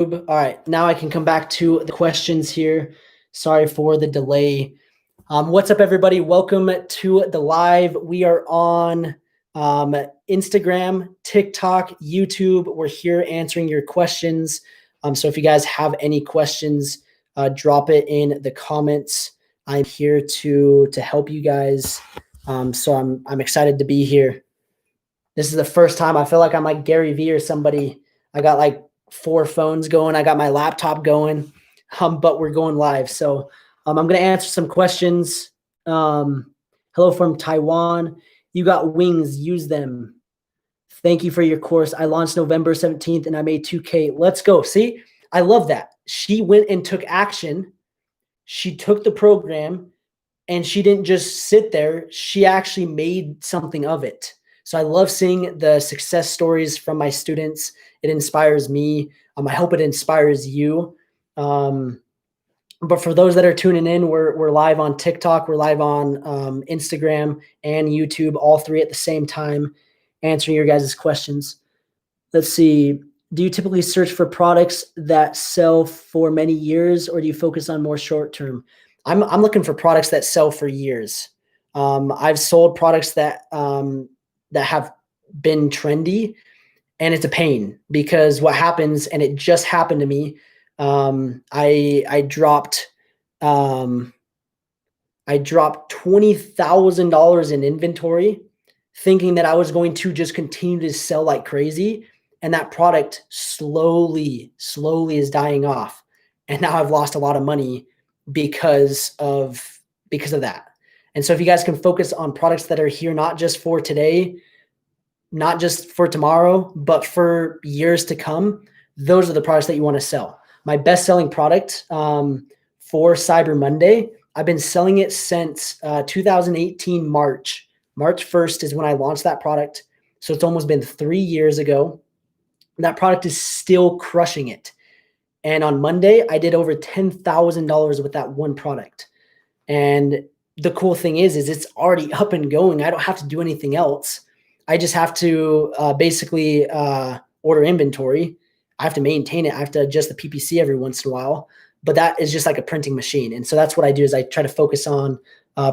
All right, now I can come back to the questions here. Sorry for the delay. What's up, everybody? Welcome to the live. We are on Instagram, TikTok, YouTube. We're here answering your questions. So if you guys have any questions, drop it in the comments. I'm here to help you guys. So I'm excited to be here. This is the first time I feel like I'm like Gary Vee or somebody. I got like 4 phones going. I got my laptop going, but we're going live. So I'm going to answer some questions. Hello from Taiwan. You got wings. Use them. Thank you for your course. I launched November 17th and I made 2K. Let's go. See, I love that. She went and took action. She took the program and she didn't just sit there. She actually made something of it. So I love seeing the success stories from my students. It inspires me. I hope it inspires you. But for those that are tuning in, we're live on TikTok. We're live on Instagram and YouTube, all 3 at the same time, answering your guys' questions. Let's see. Do you typically search for products that sell for many years, or do you focus on more short term? I'm looking for products that sell for years. I've sold products that have been trendy, and it's a pain because what happens, and it just happened to me. I dropped $20,000 in inventory thinking that I was going to just continue to sell like crazy. And that product slowly is dying off. And now I've lost a lot of money because of that. And so if you guys can focus on products that are here, not just for today, not just for tomorrow, but for years to come, those are the products that you want to sell. My best-selling product for Cyber Monday, I've been selling it since 2018 March. March 1st is when I launched that product. So it's almost been 3 years ago. That product is still crushing it. And on Monday, I did over $10,000 with that one product. And the cool thing is it's already up and going. I don't have to do anything else. I just have to basically order inventory. I have to maintain it. I have to adjust the PPC every once in a while. But that is just like a printing machine. And so that's what I do is I try to focus on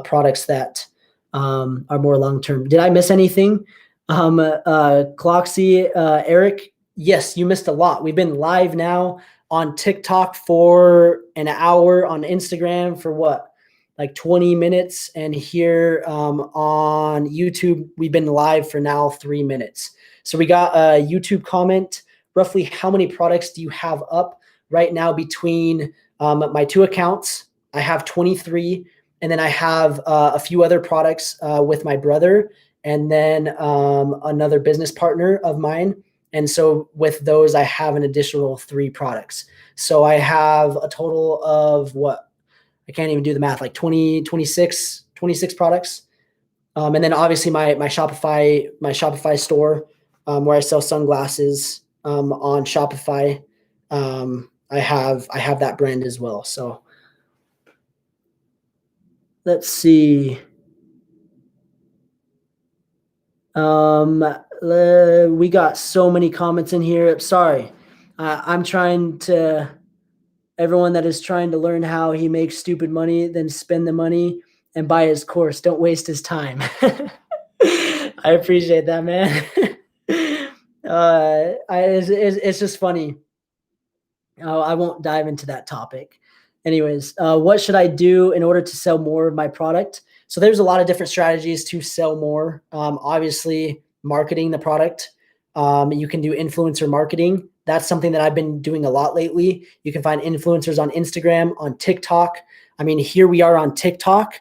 products that are more long-term. Did I miss anything? Cloxy, Eric, yes, you missed a lot. We've been live now on TikTok for an hour, on Instagram for what? Like 20 minutes. And here on YouTube, we've been live for now 3 minutes. So we got a YouTube comment. Roughly how many products do you have up right now between my 2 accounts? I have 23. And then I have a few other products with my brother and then another business partner of mine. And so with those, I have an additional 3 products. So I have a total of what? I can't even do the math, like 26 products. And then obviously my Shopify store where I sell sunglasses on Shopify. I have that brand as well. So let's see. We got so many comments in here. Sorry. I'm trying to, everyone that is trying to learn how he makes stupid money, then spend the money and buy his course. Don't waste his time. I appreciate that, man. It's just funny. I won't dive into that topic. Anyways, what should I do in order to sell more of my product? So there's a lot of different strategies to sell more. Obviously, marketing the product. You can do influencer marketing. That's something that I've been doing a lot lately. You can find influencers on Instagram, on TikTok. I mean, here we are on TikTok.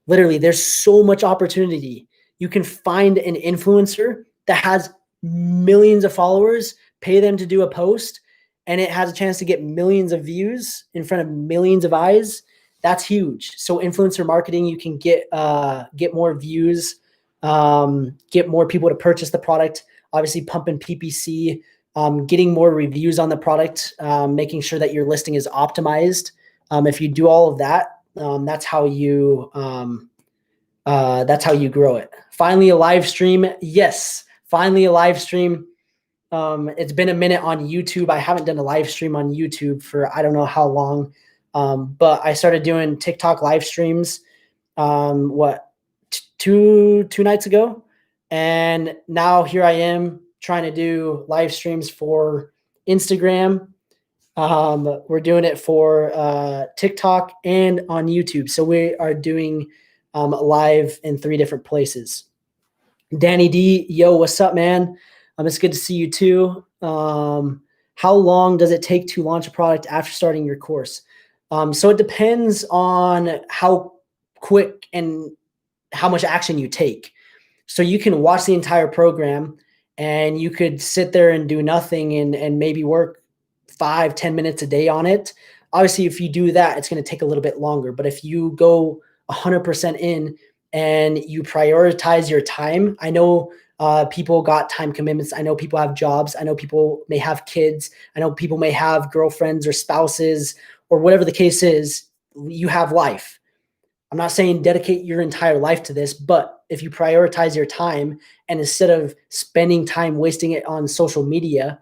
Literally, there's so much opportunity. You can find an influencer that has millions of followers, pay them to do a post, and it has a chance to get millions of views in front of millions of eyes. That's huge. So influencer marketing, you can get more views, get more people to purchase the product. Obviously, pumping PPC, getting more reviews on the product, making sure that your listing is optimized. If you do all of that, that's how you grow it. Finally, a live stream. Yes, finally a live stream. It's been a minute on YouTube. I haven't done a live stream on YouTube for I don't know how long. But I started doing TikTok live streams, two nights ago. And now here I am trying to do live streams for Instagram. We're doing it for TikTok and on YouTube. So we are doing live in 3 different places. Danny D, yo, what's up, man? It's good to see you too. How long does it take to launch a product after starting your course? So it depends on how quick and how much action you take. So you can watch the entire program and you could sit there and do nothing and maybe work 5-10 minutes a day on it. Obviously, if you do that, it's going to take a little bit longer. But if you go 100% in and you prioritize your time, I know people got time commitments. I know people have jobs. I know people may have kids. I know people may have girlfriends or spouses or whatever the case is. You have life. I'm not saying dedicate your entire life to this, but if you prioritize your time and instead of spending time wasting it on social media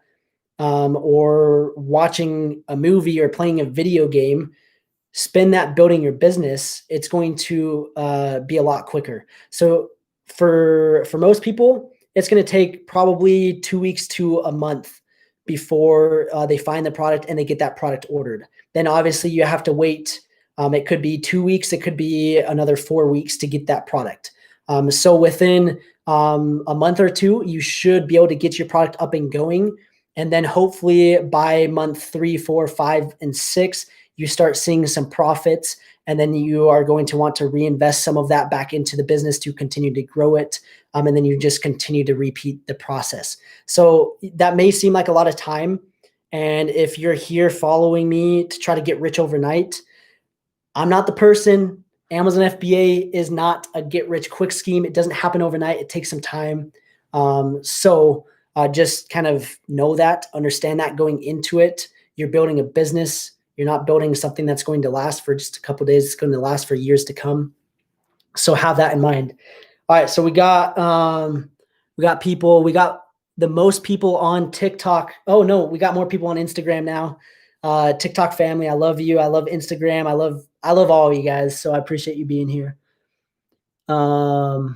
or watching a movie or playing a video game, spend that building your business, it's going to be a lot quicker. So for most people, it's going to take probably 2 weeks to a month before they find the product and they get that product ordered. Then obviously you have to wait. It could be 2 weeks. It could be another 4 weeks to get that product. So within a month or two, you should be able to get your product up and going. And then hopefully by month 3, 4, 5, and 6, you start seeing some profits. And then you are going to want to reinvest some of that back into the business to continue to grow it. And then you just continue to repeat the process. So that may seem like a lot of time. And if you're here following me to try to get rich overnight, I'm not the person. Amazon FBA is not a get rich quick scheme. It doesn't happen overnight. It takes some time. So just kind of know that, understand that going into it. You're building a business. You're not building something that's going to last for just a couple of days. It's going to last for years to come. So have that in mind. All right. So we got people. We got the most people on TikTok. Oh no, we got more people on Instagram now. TikTok family, I love you. I love Instagram. I love all of you guys. So I appreciate you being here. Do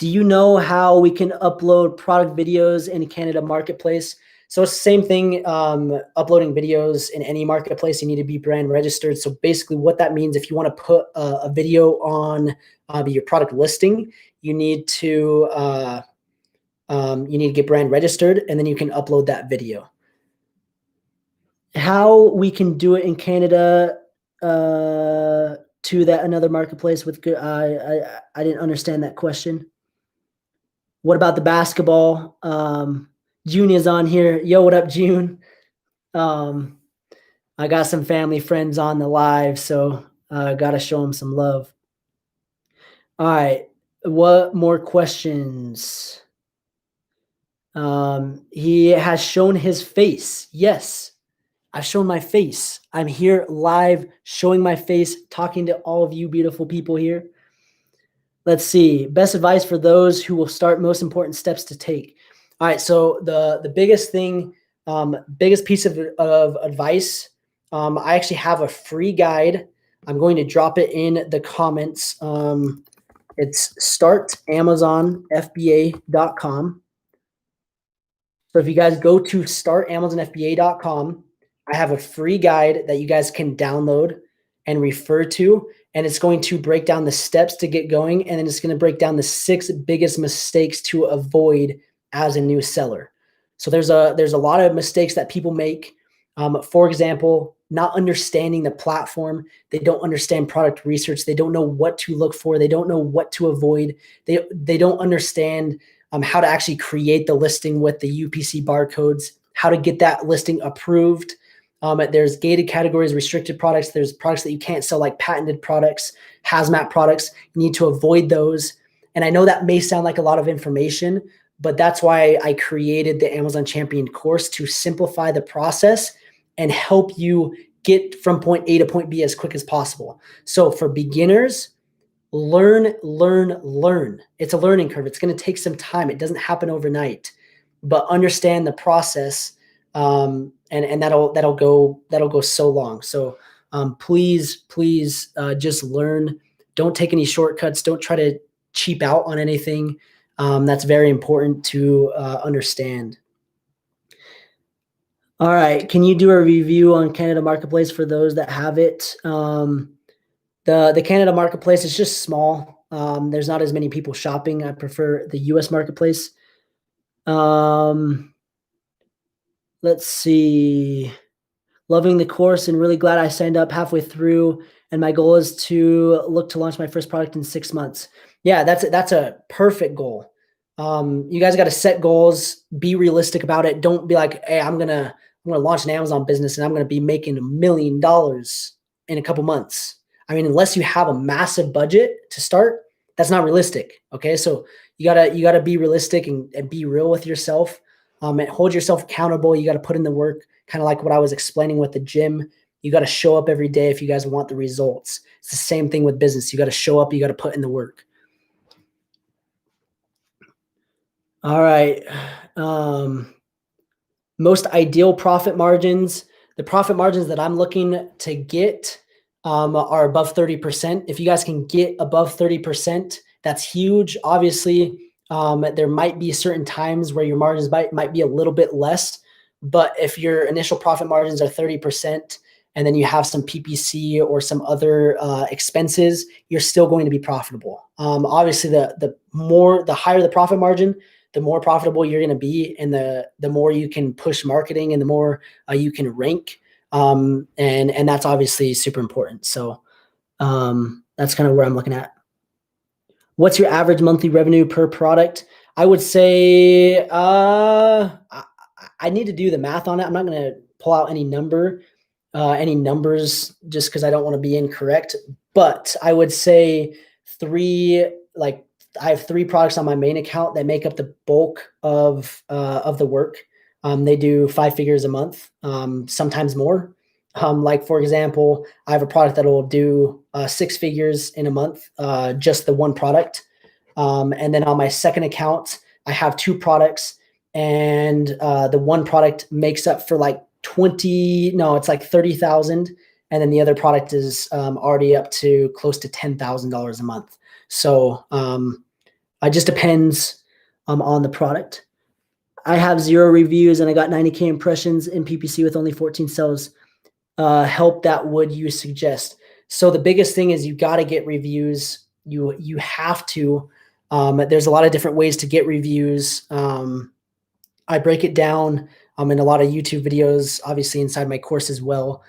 you know how we can upload product videos in Canada Marketplace? So it's the same thing, uploading videos in any marketplace, you need to be brand registered. So basically what that means, if you want to put a video on your product listing, you need to get brand registered, and then you can upload that video. How we can do it in Canada to that another marketplace with good, I didn't understand that question. What about the basketball? June is on here. Yo, what up, June? I got some family friends on the live, so got to show them some love. All right. What more questions? He has shown his face. Yes, I've shown my face. I'm here live showing my face, talking to all of you beautiful people here. Let's see. Best advice for those who will start, most important steps to take. All right. So the biggest thing, biggest piece of advice, I actually have a free guide. I'm going to drop it in the comments. It's startamazonfba.com. So if you guys go to startamazonfba.com, I have a free guide that you guys can download and refer to, and it's going to break down the steps to get going, and then it's going to break down the 6 biggest mistakes to avoid as a new seller. So there's a lot of mistakes that people make. For example, not understanding the platform. They don't understand product research. They don't know what to look for. They don't know what to avoid. They don't understand how to actually create the listing with the UPC barcodes, how to get that listing approved. There's gated categories, restricted products. There's products that you can't sell, like patented products, hazmat products. You need to avoid those. And I know that may sound like a lot of information, but that's why I created the Amazon Champion course, to simplify the process and help you get from point A to point B as quick as possible. So for beginners, learn. It's a learning curve. It's going to take some time. It doesn't happen overnight. but understand the process, and that'll go so long. So please just learn. Don't take any shortcuts. Don't try to cheap out on anything. That's very important to understand. All right. Can you do a review on Canada Marketplace for those that have it? The Canada Marketplace is just small. There's not as many people shopping. I prefer the US Marketplace. Let's see. Loving the course and really glad I signed up halfway through. And my goal is to look to launch my first product in 6 months. Yeah, that's a perfect goal. You guys got to set goals, be realistic about it. Don't be like, hey, I'm gonna launch an Amazon business and I'm gonna be making $1 million in a couple months. I mean, unless you have a massive budget to start, that's not realistic. Okay, so you gotta be realistic and be real with yourself. And hold yourself accountable. You got to put in the work, kind of like what I was explaining with the gym. You got to show up every day if you guys want the results. It's the same thing with business. You got to show up. You got to put in the work. All right. Most ideal profit margins. The profit margins that I'm looking to get are above 30%. If you guys can get above 30%, that's huge. Obviously, there might be certain times where your margins might be a little bit less, but if your initial profit margins are 30% and then you have some PPC or some other expenses, you're still going to be profitable. Obviously, the higher the profit margin, the more profitable you're going to be, and the more you can push marketing and the more you can rank. And that's obviously super important. So that's kind of where I'm looking at. What's your average monthly revenue per product? I would say I need to do the math on it. I'm not going to pull out any numbers just because I don't want to be incorrect. But I would say I have 3 products on my main account that make up the bulk of the work. They do 5 figures a month, sometimes more. Like for example, I have a product that will do 6 figures in a month, just the one product. And then on my second account, I have 2 products, and the one product makes up for like 30,000. And then the other product is already up to close to $10,000 a month. So it just depends on the product. I have 0 reviews and I got 90K impressions in PPC with only 14 sales. Help that would you suggest? So the biggest thing is you got to get reviews. You have to. There's a lot of different ways to get reviews. I break it down in a lot of YouTube videos, obviously inside my course as well.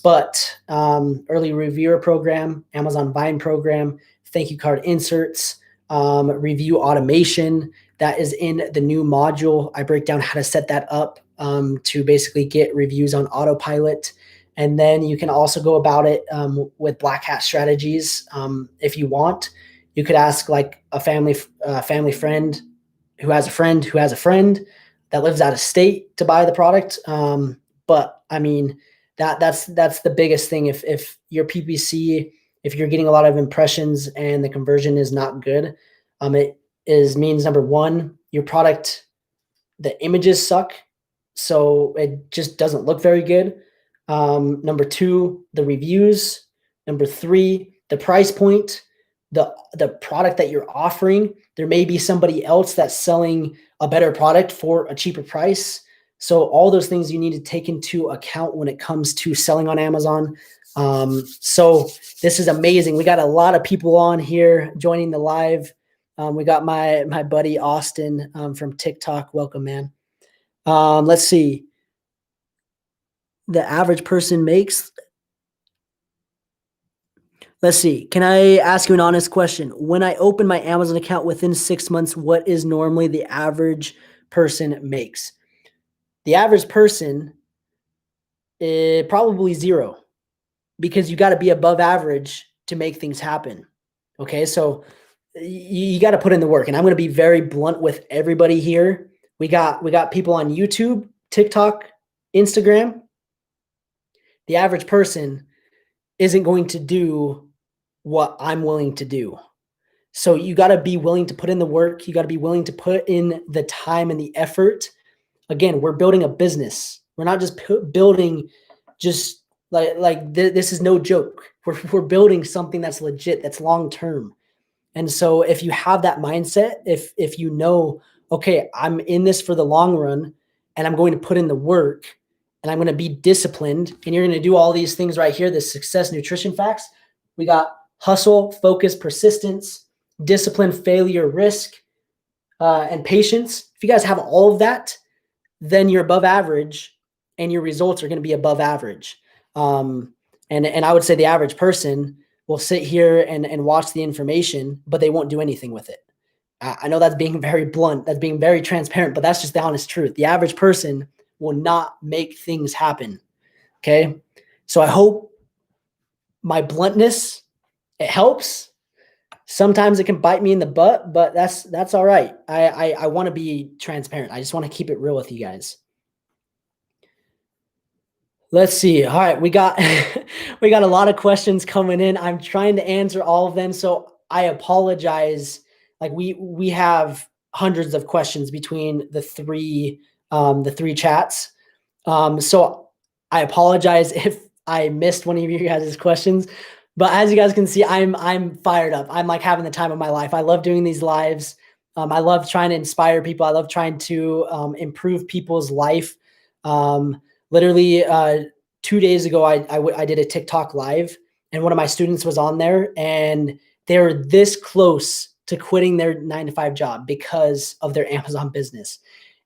But early reviewer program, Amazon Vine program, thank you card inserts, review automation, that is in the new module. I break down how to set that up to basically get reviews on autopilot. And then you can also go about it with black hat strategies. If you want, you could ask like a family friend who has a friend who has a friend that lives out of state to buy the product. But I mean, that's the biggest thing. If your PPC, if you're getting a lot of impressions and the conversion is not good, it means number one, your product, the images suck, so it just doesn't look very good. Number 2, the reviews. Number 3, the price point, the product that you're offering. There may be somebody else that's selling a better product for a cheaper price. So all those things you need to take into account when it comes to selling on Amazon. So this is amazing. We got a lot of people on here joining the live. We got my buddy Austin from TikTok. Welcome, man. Let's see. The average person makes. Let's see. Can I ask you an honest question? When I open my Amazon account within 6 months, what is normally the average person makes? The average person is probably 0, because you got to be above average to make things happen. Okay, so you got to put in the work, and I'm going to be very blunt with everybody here. We got people on YouTube, TikTok, Instagram. The average person isn't going to do what I'm willing to do. So you got to be willing to put in the work. You got to be willing to put in the time and the effort. Again, we're building a business. We're not just building just this is no joke. We're building something that's legit, that's long-term. And so if you have that mindset, if you know, okay, I'm in this for the long run and I'm going to put in the work and I'm going to be disciplined, and you're going to do all these things right here, the success nutrition facts. We got hustle, focus, persistence, discipline, failure, risk, and patience. If you guys have all of that, then you're above average and your results are going to be above average. And I would say the average person will sit here and watch the information, but they won't do anything with it. I know that's being very blunt, that's being very transparent, but that's just the honest truth. The average person will not make things happen. Okay. So I hope my bluntness, it helps. Sometimes it can bite me in the butt, but that's all right. I want to be transparent. I just want to keep it real with you guys. Let's see. All right, we got we got a lot of questions coming in. I'm trying to answer all of them, so I apologize. Like we have hundreds of questions between the three chats. So I apologize if I missed one of you guys' questions. But as you guys can see, I'm fired up. I'm like having the time of my life. I love doing these lives. I love trying to inspire people. I love trying to improve people's life. Literally 2 days ago, I did a TikTok live, and one of my students was on there, and they were this close to quitting their 9-to-5 job because of their Amazon business.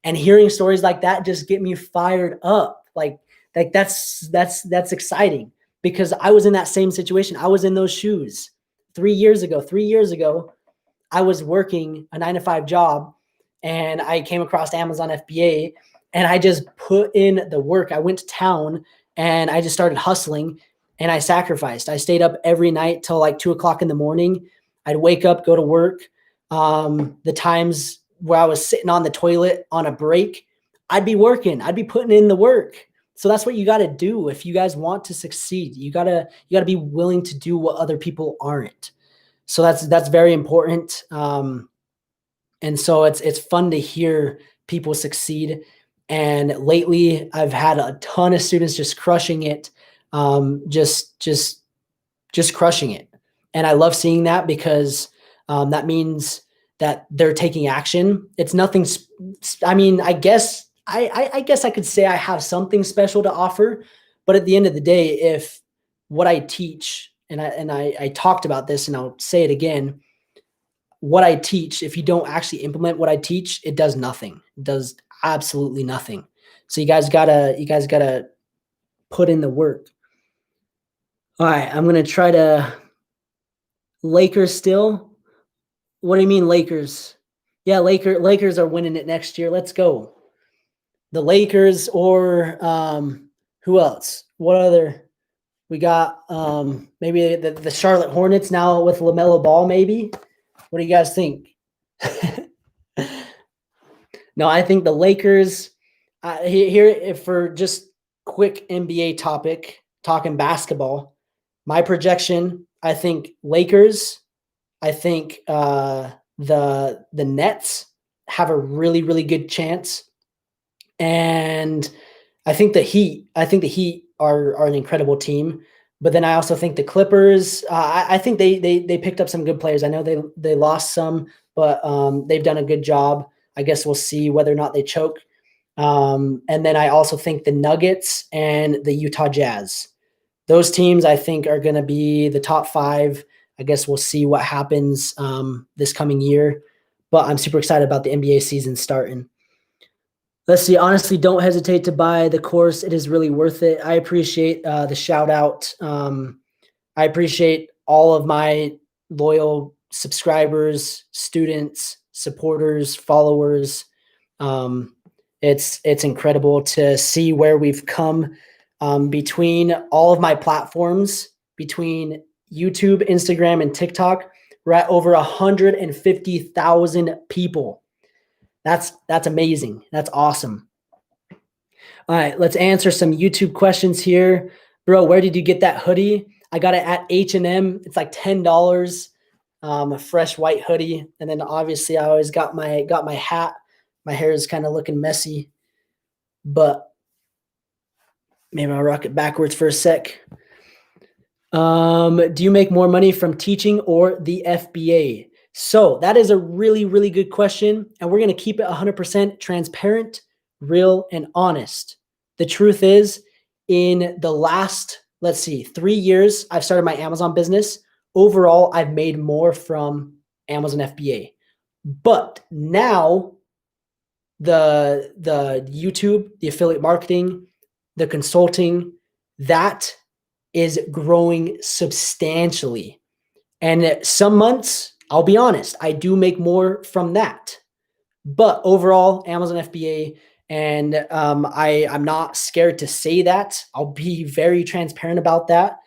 And hearing stories like that just get me fired up. Like that's exciting, because I was in that same situation. I was in those shoes 3 years ago. 3 years ago, I was working a 9-to-5 job, and I came across Amazon FBA, and I just put in the work. I went to town and I just started hustling, and I sacrificed. I stayed up every night till like 2:00 in the morning. I'd wake up, go to work. The times where I was sitting on the toilet on a break, I'd be working. I'd be putting in the work. So that's what you got to do if you guys want to succeed. You gotta be willing to do what other people aren't. So that's very important. And so it's fun to hear people succeed. And lately, I've had a ton of students just crushing it, just crushing it. And I love seeing that, because that means that they're taking action. It's nothing. I mean, I guess I could say I have something special to offer, but at the end of the day, if what I teach, and I talked about this, and I'll say it again, what I teach, if you don't actually implement what I teach, it does nothing. It does absolutely nothing. So you guys gotta put in the work. All right, I'm gonna try to. Lakers still. What do you mean Lakers? Yeah, Lakers are winning it next year. Let's go. The Lakers, or who else? What other? We got maybe the Charlotte Hornets now with LaMelo Ball, maybe. What do you guys think? No, I think the Lakers, here, for just quick NBA topic, talking basketball, my projection, I think Lakers, I think the Nets have a really, really good chance. And I think the Heat are an incredible team. But then I also think the Clippers, I think they picked up some good players. I know they lost some, but they've done a good job. I guess we'll see whether or not they choke. And then I also think the Nuggets and the Utah Jazz. Those teams, I think, are going to be the top 5. I guess we'll see what happens this coming year. But I'm super excited about the NBA season starting. Let's see. Honestly, don't hesitate to buy the course. It is really worth it. I appreciate the shout out. I appreciate all of my loyal subscribers, students, supporters, followers. It's incredible to see where we've come between all of my platforms, between YouTube, Instagram, and TikTok. We're at over 150,000 people. That's amazing. That's awesome. All right, let's answer some YouTube questions here. Bro, where did you get that hoodie? I got it at H&M. It's like $10. a fresh white hoodie. And then obviously I always got my hat. My hair is kind of looking messy, but maybe I'll rock it backwards for a sec. Do you make more money from teaching or the FBA? So that is a really, really good question. And we're going to keep it 100% transparent, real, and honest. The truth is, in the last, 3 years, I've started my Amazon business. Overall, I've made more from Amazon FBA. But now the YouTube, the affiliate marketing, the consulting, that is growing substantially. And some months, I'll be honest, I do make more from that. But overall, Amazon FBA, and I'm not scared to say that. I'll be very transparent about that.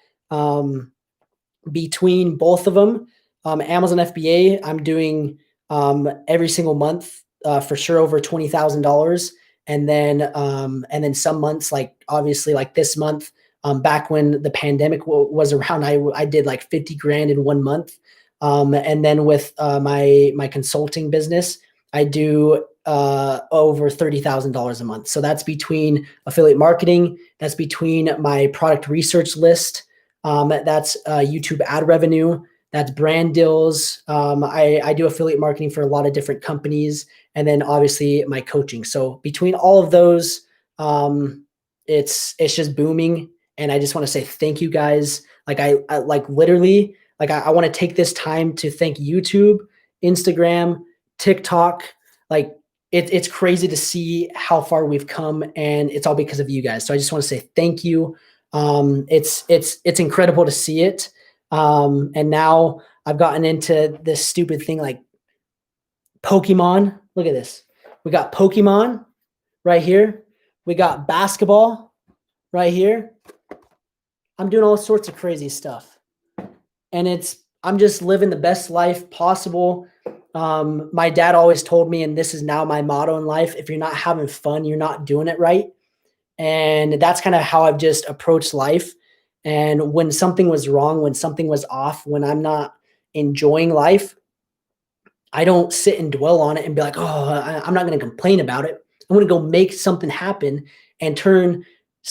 Between both of them, Amazon FBA, I'm doing every single month for sure over $20,000. And then some months, like obviously like this month, back when the pandemic was around, I did like 50 grand in 1 month. And then with my consulting business, I do over $30,000 a month. So that's between affiliate marketing, that's between my product research list, that's YouTube ad revenue, that's brand deals. I do affiliate marketing for a lot of different companies, and then obviously my coaching. So between all of those, it's just booming. And I just want to say thank you guys. Like I literally, like I want to take this time to thank YouTube, Instagram, TikTok. Like it's crazy to see how far we've come, and it's all because of you guys. So I just want to say thank you. It's incredible to see it. And now I've gotten into this stupid thing like Pokemon. Look at this. We got Pokemon right here. We got basketball right here. I'm doing all sorts of crazy stuff, and I'm just living the best life possible. My dad always told me, and this is now my motto in life: if you're not having fun, you're not doing it right. And that's kind of how I've just approached life. And when something was wrong, when something was off, when I'm not enjoying life, I don't sit and dwell on it and be like, oh, I'm not going to complain about it. I'm going to go make something happen and turn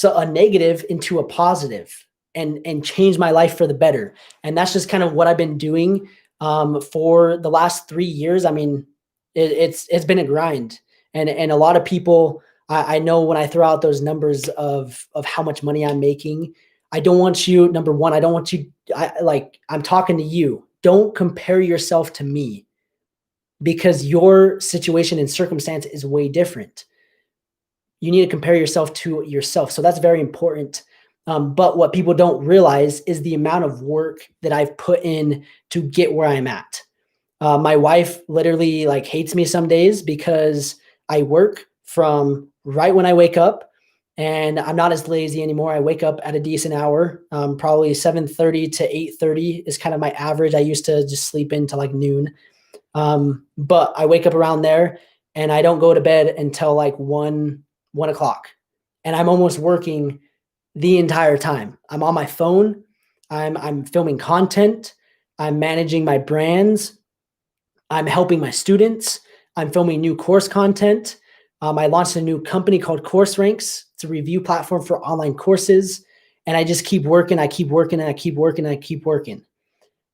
a negative into a positive and change my life for the better. And that's just kind of what I've been doing for the last 3 years. I mean, it's been a grind. And a lot of people, I know when I throw out those numbers of how much money I'm making, I don't want you, number one, I don't want you, I'm talking to you. Don't compare yourself to me, because your situation and circumstance is way different. You need to compare yourself to yourself. So that's very important. But what people don't realize is the amount of work that I've put in to get where I'm at. My wife literally hates me some days because I work from right when I wake up, and I'm not as lazy anymore. I wake up at a decent hour, probably 7:30 to 8:30 is kind of my average. I used to just sleep into noon. But I wake up around there, and I don't go to bed until 1 o'clock. And I'm almost working the entire time. I'm on my phone. I'm filming content. I'm managing my brands. I'm helping my students. I'm filming new course content. I launched a new company called Course Ranks. It's a review platform for online courses. And I just keep working. I keep working, and I keep working, and I keep working.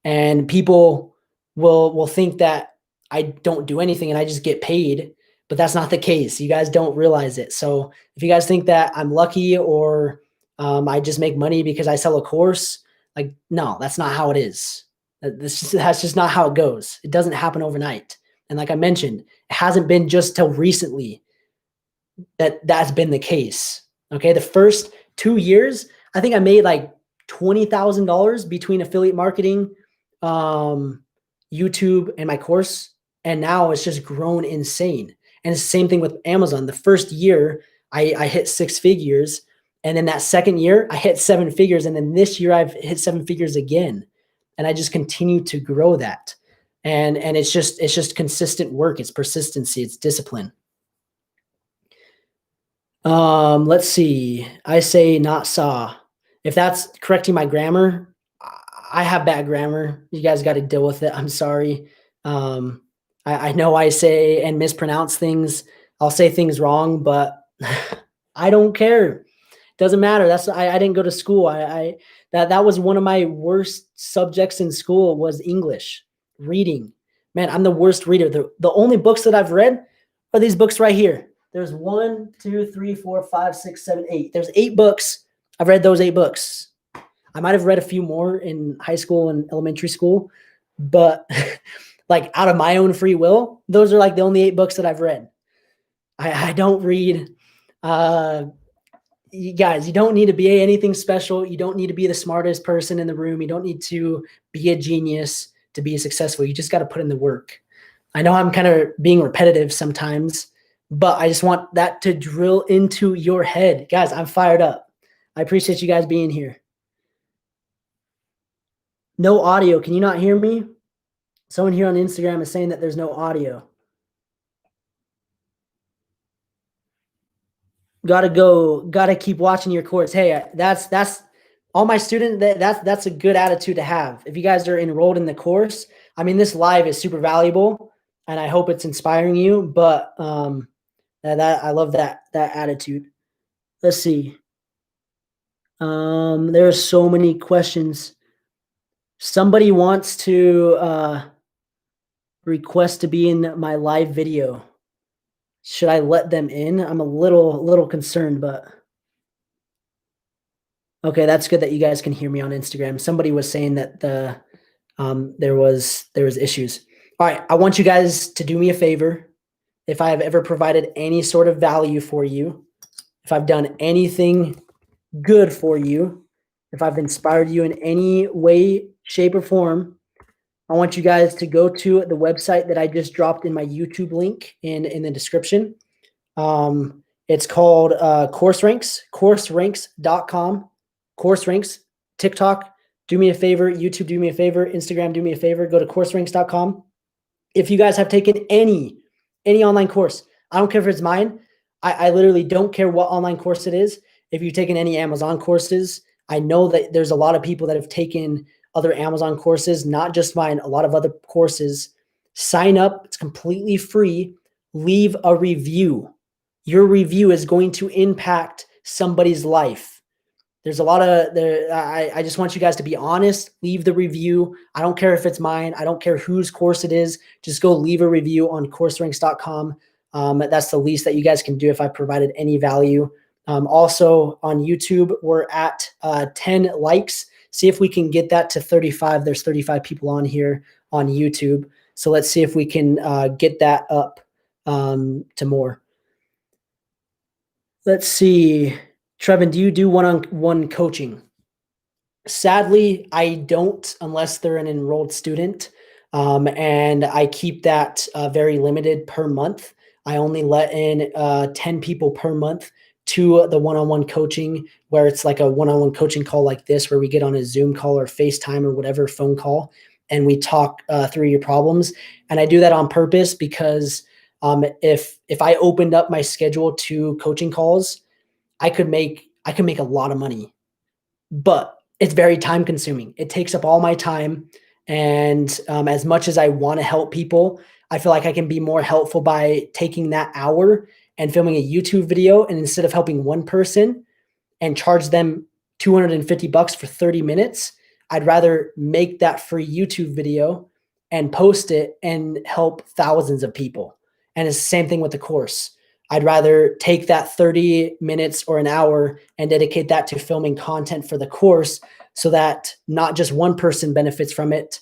And people will think that I don't do anything and I just get paid, but that's not the case. You guys don't realize it. So if you guys think that I'm lucky or I just make money because I sell a course, no, that's not how it is. That's just not how it goes. It doesn't happen overnight. And like I mentioned, it hasn't been just till recently that's been the case. Okay. The first 2 years, I think I made $20,000 between affiliate marketing, YouTube, and my course. And now it's just grown insane. And it's the same thing with Amazon. The first year I hit 6 figures. And then that second year I hit 7 figures. And then this year I've hit 7 figures again. And I just continue to grow that. And it's just consistent work. It's persistency. It's discipline. Let's see. I say not saw. If that's correcting my grammar, I have bad grammar. You guys got to deal with it. I'm sorry. I know I say and mispronounce things. I'll say things wrong, but I don't care. Doesn't matter. I didn't go to school. That was one of my worst subjects in school was English reading. Man, I'm the worst reader. The only books that I've read are these books right here. There's 1, 2, 3, 4, 5, 6, 7, 8. There's 8 books. I've read those 8 books. I might have read a few more in high school and elementary school, but like out of my own free will, those are like the only 8 books that I've read. I don't read. You guys, you don't need to be anything special. You don't need to be the smartest person in the room. You don't need to be a genius to be successful. You just got to put in the work. I know I'm kind of being repetitive sometimes, but I just want that to drill into your head. Guys, I'm fired up. I appreciate you guys being here. No audio. Can you not hear me? Someone here on Instagram is saying that there's no audio. Gotta keep watching your course. Hey, that's all my students. That's a good attitude to have. If you guys are enrolled in the course, I mean, this live is super valuable, and I hope it's inspiring you. But I love that attitude. Let's see. There are so many questions. Somebody wants to request to be in my live video. Should I let them in? I'm a little concerned, but okay, that's good that you guys can hear me on Instagram. Somebody was saying that there was issues. All right, I want you guys to do me a favor. If I have ever provided any sort of value for you, if I've done anything good for you, if I've inspired you in any way, shape, or form, I want you guys to go to the website that I just dropped in my YouTube link in the description. It's called courseranks.com. CourseRanks, TikTok, do me a favor. YouTube, do me a favor. Instagram, do me a favor. Go to courseranks.com. If you guys have taken any online course, I don't care if it's mine. I literally don't care what online course it is. If you've taken any Amazon courses, I know that there's a lot of people that have taken other Amazon courses, not just mine, a lot of other courses. Sign up. It's completely free. Leave a review. Your review is going to impact somebody's life. There's a lot of there. I just want you guys to be honest. Leave the review. I don't care if it's mine. I don't care whose course it is. Just go leave a review on courseranks.com. That's the least that you guys can do if I provided any value. Also on YouTube, we're at 10 likes. See if we can get that to 35. There's 35 people on here on YouTube. So let's see if we can get that up to more. Let's see. Trevin, do you do one-on-one coaching? Sadly, I don't unless they're an enrolled student. And I keep that very limited per month. I only let in 10 people per month to the one-on-one coaching, where it's like a one-on-one coaching call like this, where we get on a Zoom call or FaceTime or whatever phone call, and we talk through your problems. And I do that on purpose because if I opened up my schedule to coaching calls, I could make a lot of money, but it's very time consuming. It takes up all my time. And as much as I want to help people, I feel like I can be more helpful by taking that hour and filming a YouTube video. And instead of helping one person and charge them $250 for 30 minutes, I'd rather make that free YouTube video and post it and help thousands of people. And it's the same thing with the course. I'd rather take that 30 minutes or an hour and dedicate that to filming content for the course so that not just one person benefits from it,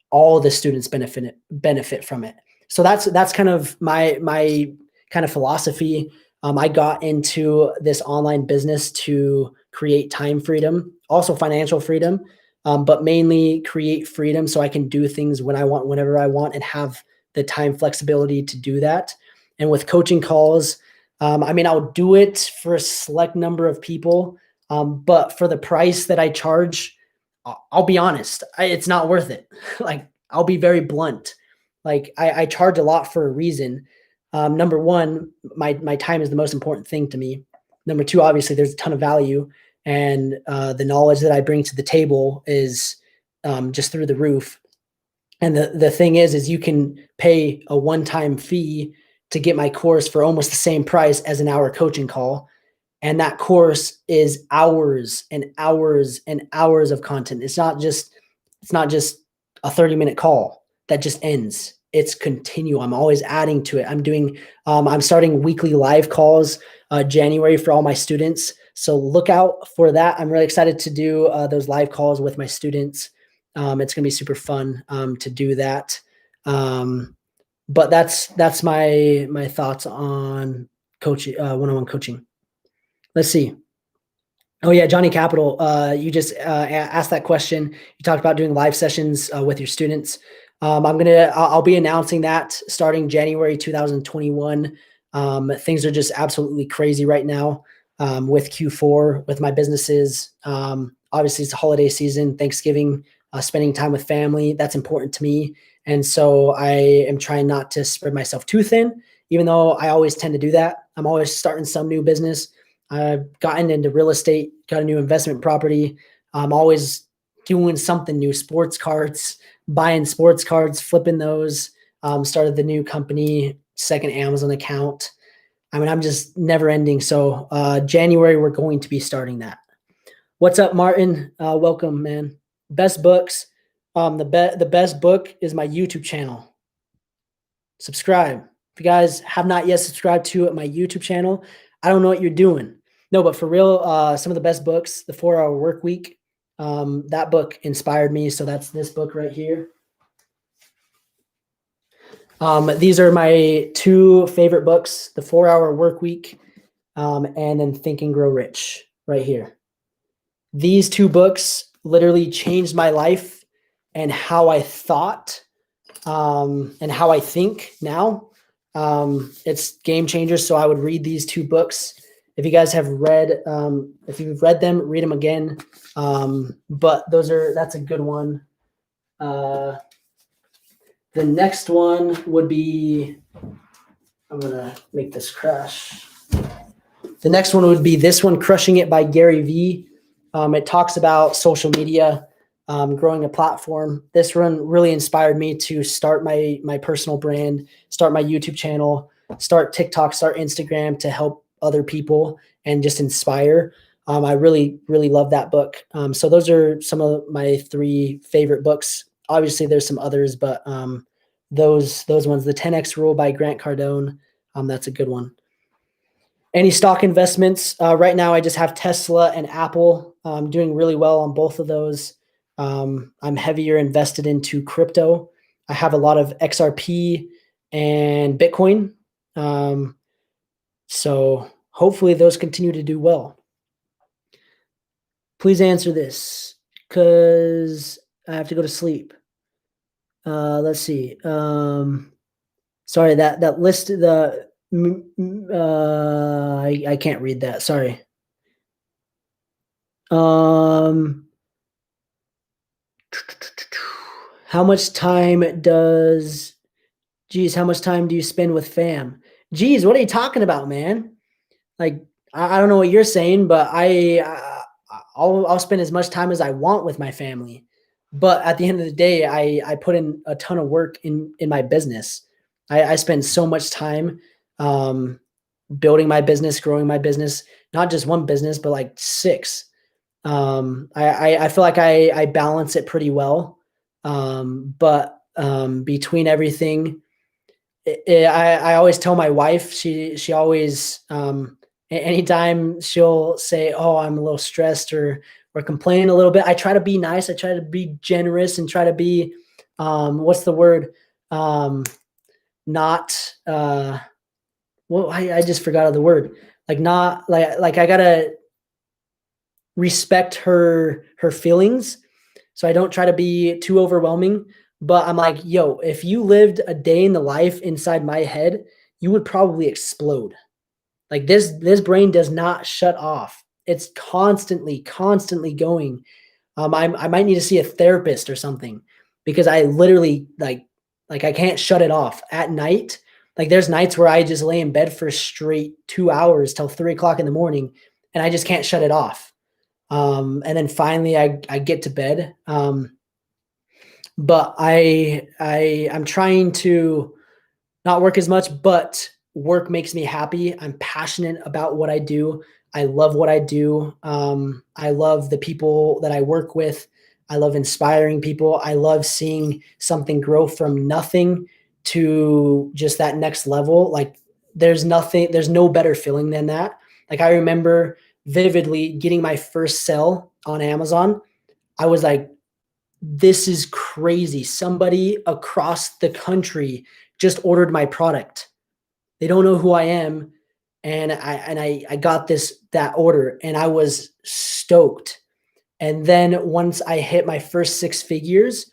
all the students benefit from it. So that's kind of my kind of philosophy. I got into this online business to create time freedom, also financial freedom, but mainly create freedom so I can do things when I want, whenever I want, and have the time flexibility to do that. And with coaching calls, I mean, I'll do it for a select number of people, but for the price that I charge, I'll be honest, it's not worth it. Like, I'll be very blunt. Like, I charge a lot for a reason. Number one, my time is the most important thing to me. Number two, obviously, there's a ton of value, and the knowledge that I bring to the table is just through the roof. And the thing is you can pay a one-time fee to get my course for almost the same price as an hour coaching call. And that course is hours and hours and hours of content. It's not just a 30-minute call that just ends. It's continual. I'm always adding to it. I'm starting weekly live calls January for all my students. So look out for that. I'm really excited to do those live calls with my students. It's going to be super fun to do that. But that's my thoughts on coaching, one-on-one coaching. Let's see. Oh yeah, Johnny Capital. You just asked that question. You talked about doing live sessions with your students. I'll be announcing that starting January 2021. Things are just absolutely crazy right now with Q4, with my businesses. Obviously, it's a holiday season, Thanksgiving, spending time with family. That's important to me. And so I am trying not to spread myself too thin, even though I always tend to do that. I'm always starting some new business. I've gotten into real estate, got a new investment property. I'm always doing something new, sports cards, buying sports cards, flipping those, started the new company, second Amazon account. I mean, I'm just never ending. So January, we're going to be starting that. What's up, Martin? Welcome, man. Best books. The best book is my YouTube channel. Subscribe. If you guys have not yet subscribed to my YouTube channel, I don't know what you're doing. No, but for real, some of the best books, The 4-Hour Work Week, that book inspired me. So that's this book right here. These are my two favorite books, The 4-Hour Work Week, and then Think and Grow Rich right here. These two books literally changed my life and how I thought and how I think now. It's game changers. So I would read these two books. If you guys have read, if you've read them, read them again. But that's a good one. The next one would be, I'm going to make this crash. The next one would be this one, Crushing It by Gary Vee. It talks about social media, growing a platform. This one really inspired me to start my personal brand, start my YouTube channel, start TikTok, start Instagram to help other people and just inspire. I really, really love that book. So those are some of my three favorite books. Obviously there's some others, but those ones, the 10X Rule by Grant Cardone, that's a good one. Any stock investments? Right now I just have Tesla and Apple. I'm doing really well on both of those. I'm heavier invested into crypto. I have a lot of XRP and Bitcoin. So hopefully those continue to do well. Please answer this because I have to go to sleep. Let's see. Sorry, that list, I can't read that. Sorry. How much time do you spend with fam? Geez, what are you talking about, man? Like, I don't know what you're saying, but I'll spend as much time as I want with my family. But at the end of the day, I put in a ton of work in my business. I spend so much time building my business, growing my business, not just one business, but like 6. I feel like I balance it pretty well. But between everything, I always tell my wife, she always, anytime she'll say, oh, I'm a little stressed or complain a little bit, I try to be nice. I try to be generous and try to be, what's the word? Not, well, I just forgot the word. Like not like I gotta respect her feelings. So I don't try to be too overwhelming, but I'm like, yo, if you lived a day in the life inside my head, you would probably explode. Like this brain does not shut off. It's constantly going. I might need to see a therapist or something because I literally like I can't shut it off at night. Like there's nights where I just lay in bed for straight 2 hours till 3 o'clock in the morning and I just can't shut it off. And then finally I get to bed. but I'm trying to not work as much, but work makes me happy. I'm passionate about what I do. I love what I do. I love the people that I work with. I love inspiring people. I love seeing something grow from nothing to just that next level. Like there's no better feeling than that. Like I remember vividly getting my first sell on Amazon. I was like, this is crazy. Somebody across the country just ordered my product. They don't know who I am. And I got that order and I was stoked. And then once I hit my first 6 figures,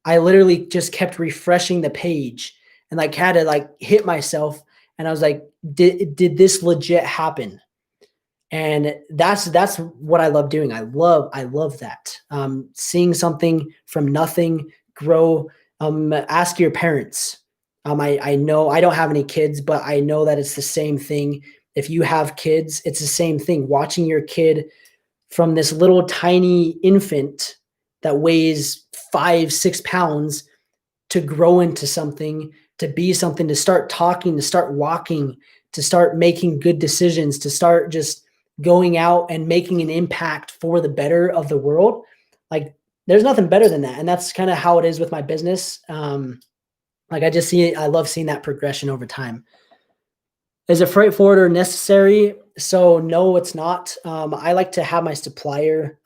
I literally just kept refreshing the page and like had to like hit myself. And I was like, did this legit happen? And that's what I love doing. I love that. Seeing something from nothing grow. Ask your parents. I know I don't have any kids, but I know that it's the same thing. If you have kids, it's the same thing. Watching your kid from this little tiny infant that weighs 5-6 pounds to grow into something, to be something, to start talking, to start walking, to start making good decisions, to start just going out and making an impact for the better of the world. Like there's nothing better than that. And that's kind of how it is with my business. Like I love seeing that progression over time. Is a freight forwarder necessary? So no, it's not. I like to have my supplier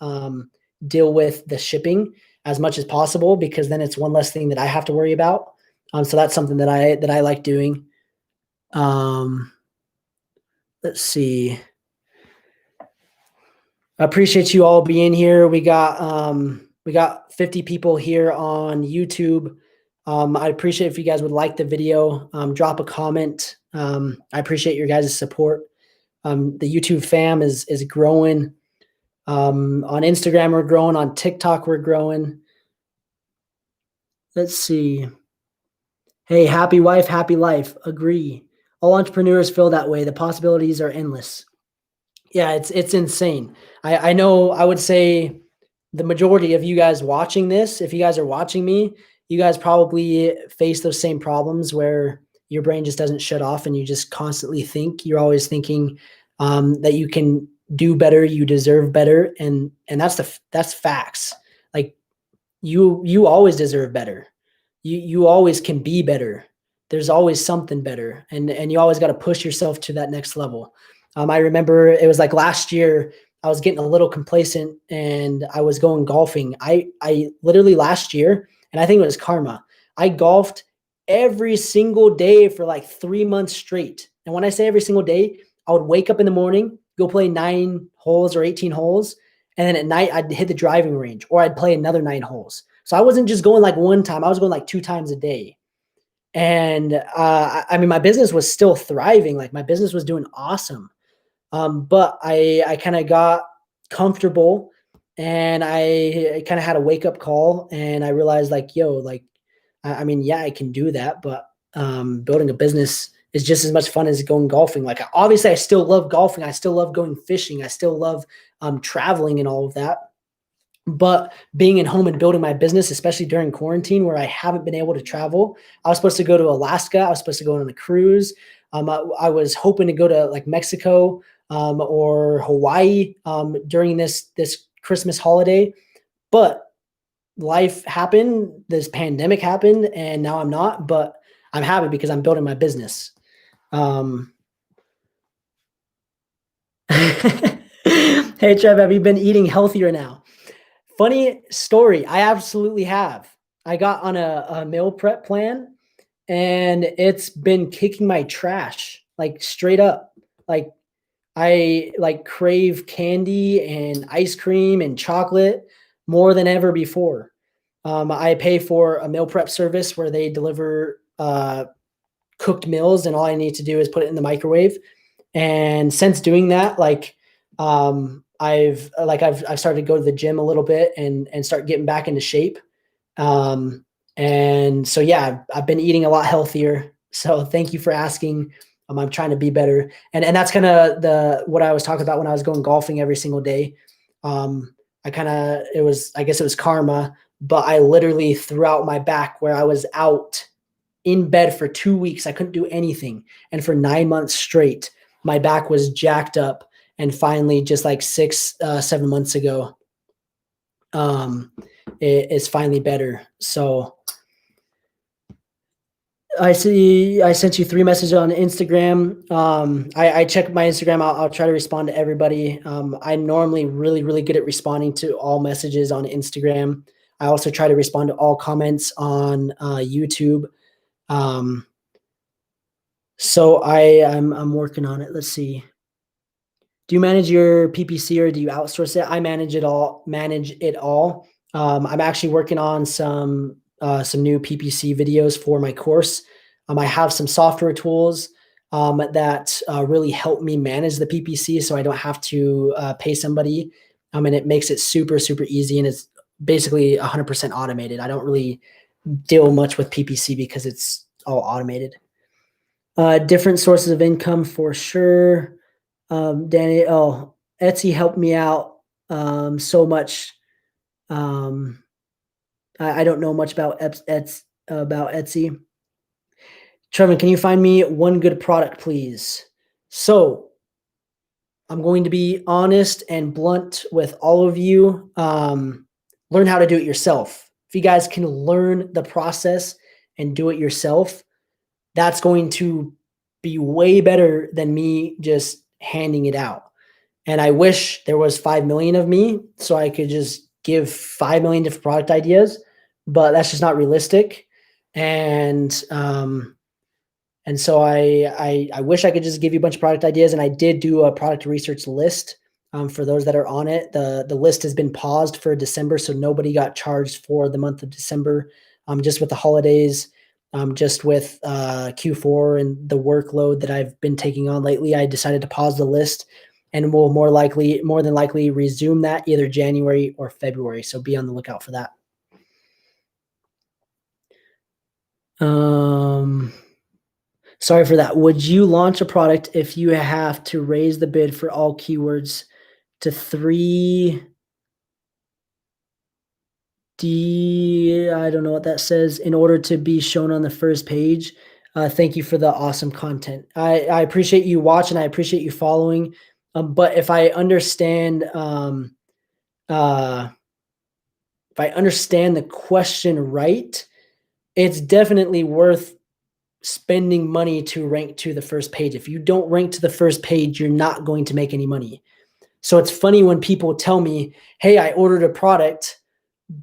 deal with the shipping as much as possible because then it's one less thing that I have to worry about. So that's something that I like doing. Let's see. I appreciate you all being here. We got 50 people here on YouTube. I appreciate if you guys would like the video, drop a comment. I appreciate your guys' support. The YouTube fam is growing. On Instagram, we're growing. On TikTok, we're growing. Let's see. Hey, happy wife, happy life. Agree. All entrepreneurs feel that way. The possibilities are endless. Yeah, it's insane. I know I would say the majority of you guys watching this, if you guys are watching me, you guys probably face those same problems where your brain just doesn't shut off and you just constantly think. You're always thinking that you can do better, you deserve better, and that's facts. Like you always deserve better. You always can be better. There's always something better, and you always got to push yourself to that next level. I remember it was like last year, I was getting a little complacent and I was going golfing. I literally last year, and I think it was karma, I golfed every single day for like 3 months straight. And when I say every single day, I would wake up in the morning, go play 9 holes or 18 holes. And then at night I'd hit the driving range or I'd play another 9 holes. So I wasn't just going like one time, I was going like 2 times a day. And I mean, my business was still thriving. Like my business was doing awesome. But I kind of got comfortable and I kind of had a wake up call and I realized like, yo, like, I mean, yeah, I can do that, but building a business is just as much fun as going golfing. Like obviously I still love golfing. I still love going fishing. I still love traveling and all of that. But being at home and building my business, especially during quarantine where I haven't been able to travel, I was supposed to go to Alaska. I was supposed to go on a cruise. I was hoping to go to like Mexico or Hawaii during this Christmas holiday, but life happened. This pandemic happened, and now I'm not. But I'm happy because I'm building my business. Hey Trev, have you been eating healthier now? Funny story. I absolutely have. I got on a meal prep plan and it's been kicking my trash, like straight up. Like I like crave candy and ice cream and chocolate more than ever before. I pay for a meal prep service where they deliver cooked meals and all I need to do is put it in the microwave. And since doing that, like I've started to go to the gym a little bit and start getting back into shape. And so, yeah, I've been eating a lot healthier. So thank you for asking. I'm trying to be better. And that's kind of what I was talking about when I was going golfing every single day. I guess it was karma, but I literally threw out my back where I was out in bed for 2 weeks. I couldn't do anything. And for 9 months straight, my back was jacked up. And finally, just like 7 months ago, it is finally better. So I see I sent you 3 messages on Instagram. I check my Instagram. I'll try to respond to everybody. I'm normally really good at responding to all messages on Instagram. I also try to respond to all comments on YouTube. So I'm working on it. Let's see. Do you manage your PPC or do you outsource it? I manage it all. I'm actually working on some new PPC videos for my course. I have some software tools that really help me manage the PPC, so I don't have to pay somebody. And it makes it super easy, and it's basically 100% automated. I don't really deal much with PPC because it's all automated. Different sources of income for sure. Danny, Etsy helped me out so much. I don't know much about Etsy. Trevin, can you find me one good product, please? So I'm going to be honest and blunt with all of you. Learn how to do it yourself. If you guys can learn the process and do it yourself, that's going to be way better than me just handing it out. And I wish there was 5 million of me so I could just give 5 million different product ideas, but that's just not realistic. And so I wish I could just give you a bunch of product ideas. And I did do a product research list for those that are on it. The list has been paused for December, so nobody got charged for the month of December. Just with the holidays, just with Q4 and the workload that I've been taking on lately, I decided to pause the list, and we'll more than likely resume that either January or February. So be on the lookout for that. Sorry for that. Would you launch a product if you have to raise the bid for all keywords to 3D? I don't know what that says, in order to be shown on the first page? Thank you for the awesome content. I appreciate you watching. I appreciate you following. But if I understand, the question right, it's definitely worth spending money to rank to the first page. If you don't rank to the first page, you're not going to make any money. So it's funny when people tell me, hey, I ordered a product,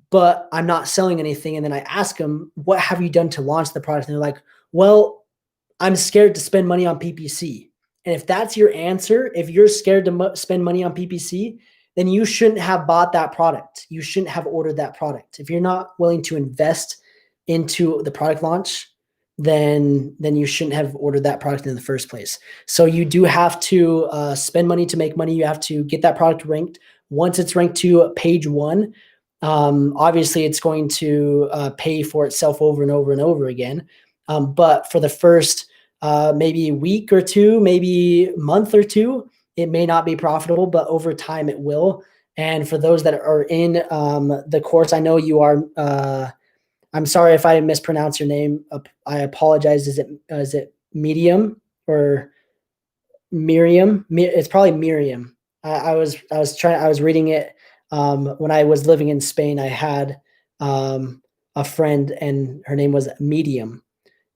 but I'm not selling anything. And then I ask them, what have you done to launch the product? And they're like, well, I'm scared to spend money on PPC. And if that's your answer, if you're scared to spend money on PPC, then you shouldn't have bought that product. You shouldn't have ordered that product. If you're not willing to invest into the product launch, then you shouldn't have ordered that product in the first place. So you do have to spend money to make money. You have to get that product ranked. Once it's ranked to page 1, obviously it's going to pay for itself over and over and over again. But for the first maybe week or two, maybe month or two, it may not be profitable, but over time it will. And for those that are in the course, I know you are. I'm sorry if I mispronounce your name. I apologize. Is it Medium or Miriam? It's probably Miriam. I was reading it when I was living in Spain. I had a friend, and her name was Medium,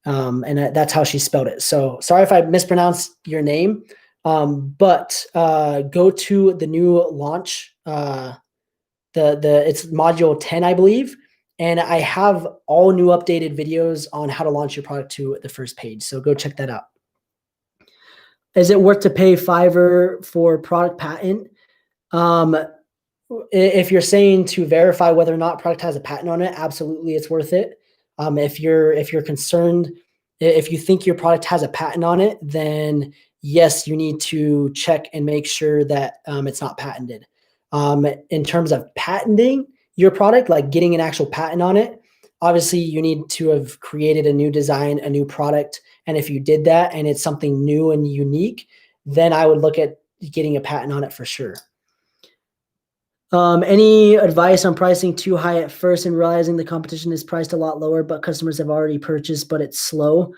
and that's how she spelled it. So sorry if I mispronounced your name. But go to the new launch. It's module 10, I believe. And I have all new updated videos on how to launch your product to the first page. So go check that out. Is it worth to pay Fiverr for product patent? If you're saying to verify whether or not product has a patent on it, absolutely, it's worth it. If you're concerned, if you think your product has a patent on it, then yes, you need to check and make sure that it's not patented. In terms of patenting your product, like getting an actual patent on it, obviously you need to have created a new design, a new product. And if you did that and it's something new and unique, then I would look at getting a patent on it for sure. Any advice on pricing too high at first and realizing the competition is priced a lot lower, but customers have already purchased, but it's slow?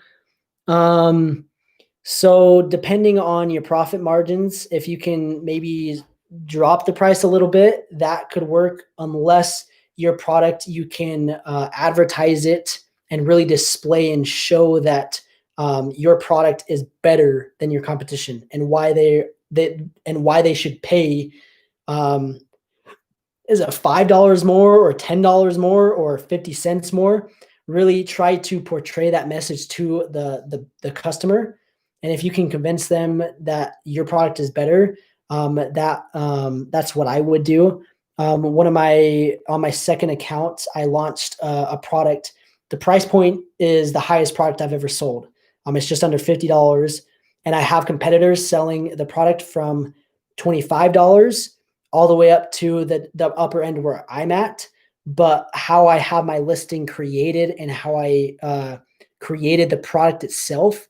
So depending on your profit margins, if you can maybe drop the price a little bit, that could work, unless your product, you can advertise it and really display and show that your product is better than your competition, and why they should pay. Is it $5 more or $10 more or 50 cents more? Really try to portray that message to the customer. And if you can convince them that your product is better, that's what I would do. On my second account, I launched a product. The price point is the highest product I've ever sold. It's just under $50. And I have competitors selling the product from $25 all the way up to the upper end where I'm at. But how I have my listing created and how I created the product itself,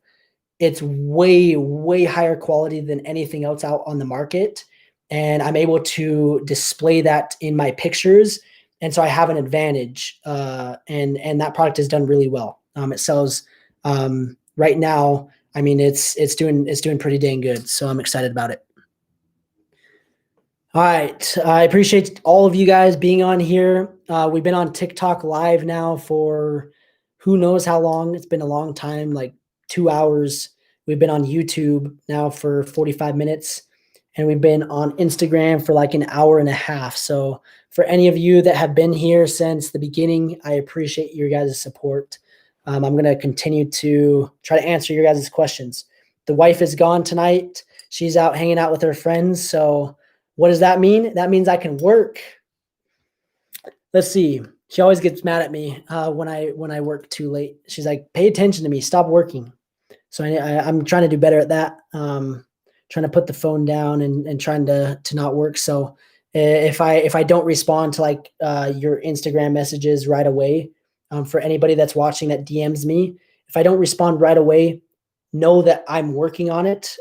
it's way, way higher quality than anything else out on the market. And I'm able to display that in my pictures. And so I have an advantage. And that product is done really well. It sells right now. I mean, it's doing pretty dang good. So I'm excited about it. All right. I appreciate all of you guys being on here. We've been on TikTok live now for who knows how long. It's been a long time, like 2 hours. We've been on YouTube now for 45 minutes, and we've been on Instagram for like an hour and a half. So for any of you that have been here since the beginning, I appreciate your guys' support. I'm going to continue to try to answer your guys' questions. The wife is gone tonight. She's out hanging out with her friends. So what does that mean? That means I can work. Let's see. She always gets mad at me when I work too late. She's like, pay attention to me. Stop working. So I'm trying to do better at that. Trying to put the phone down and trying to not work. So if I don't respond to like your Instagram messages right away, for anybody that's watching that DMs me, if I don't respond right away, know that I'm working on it.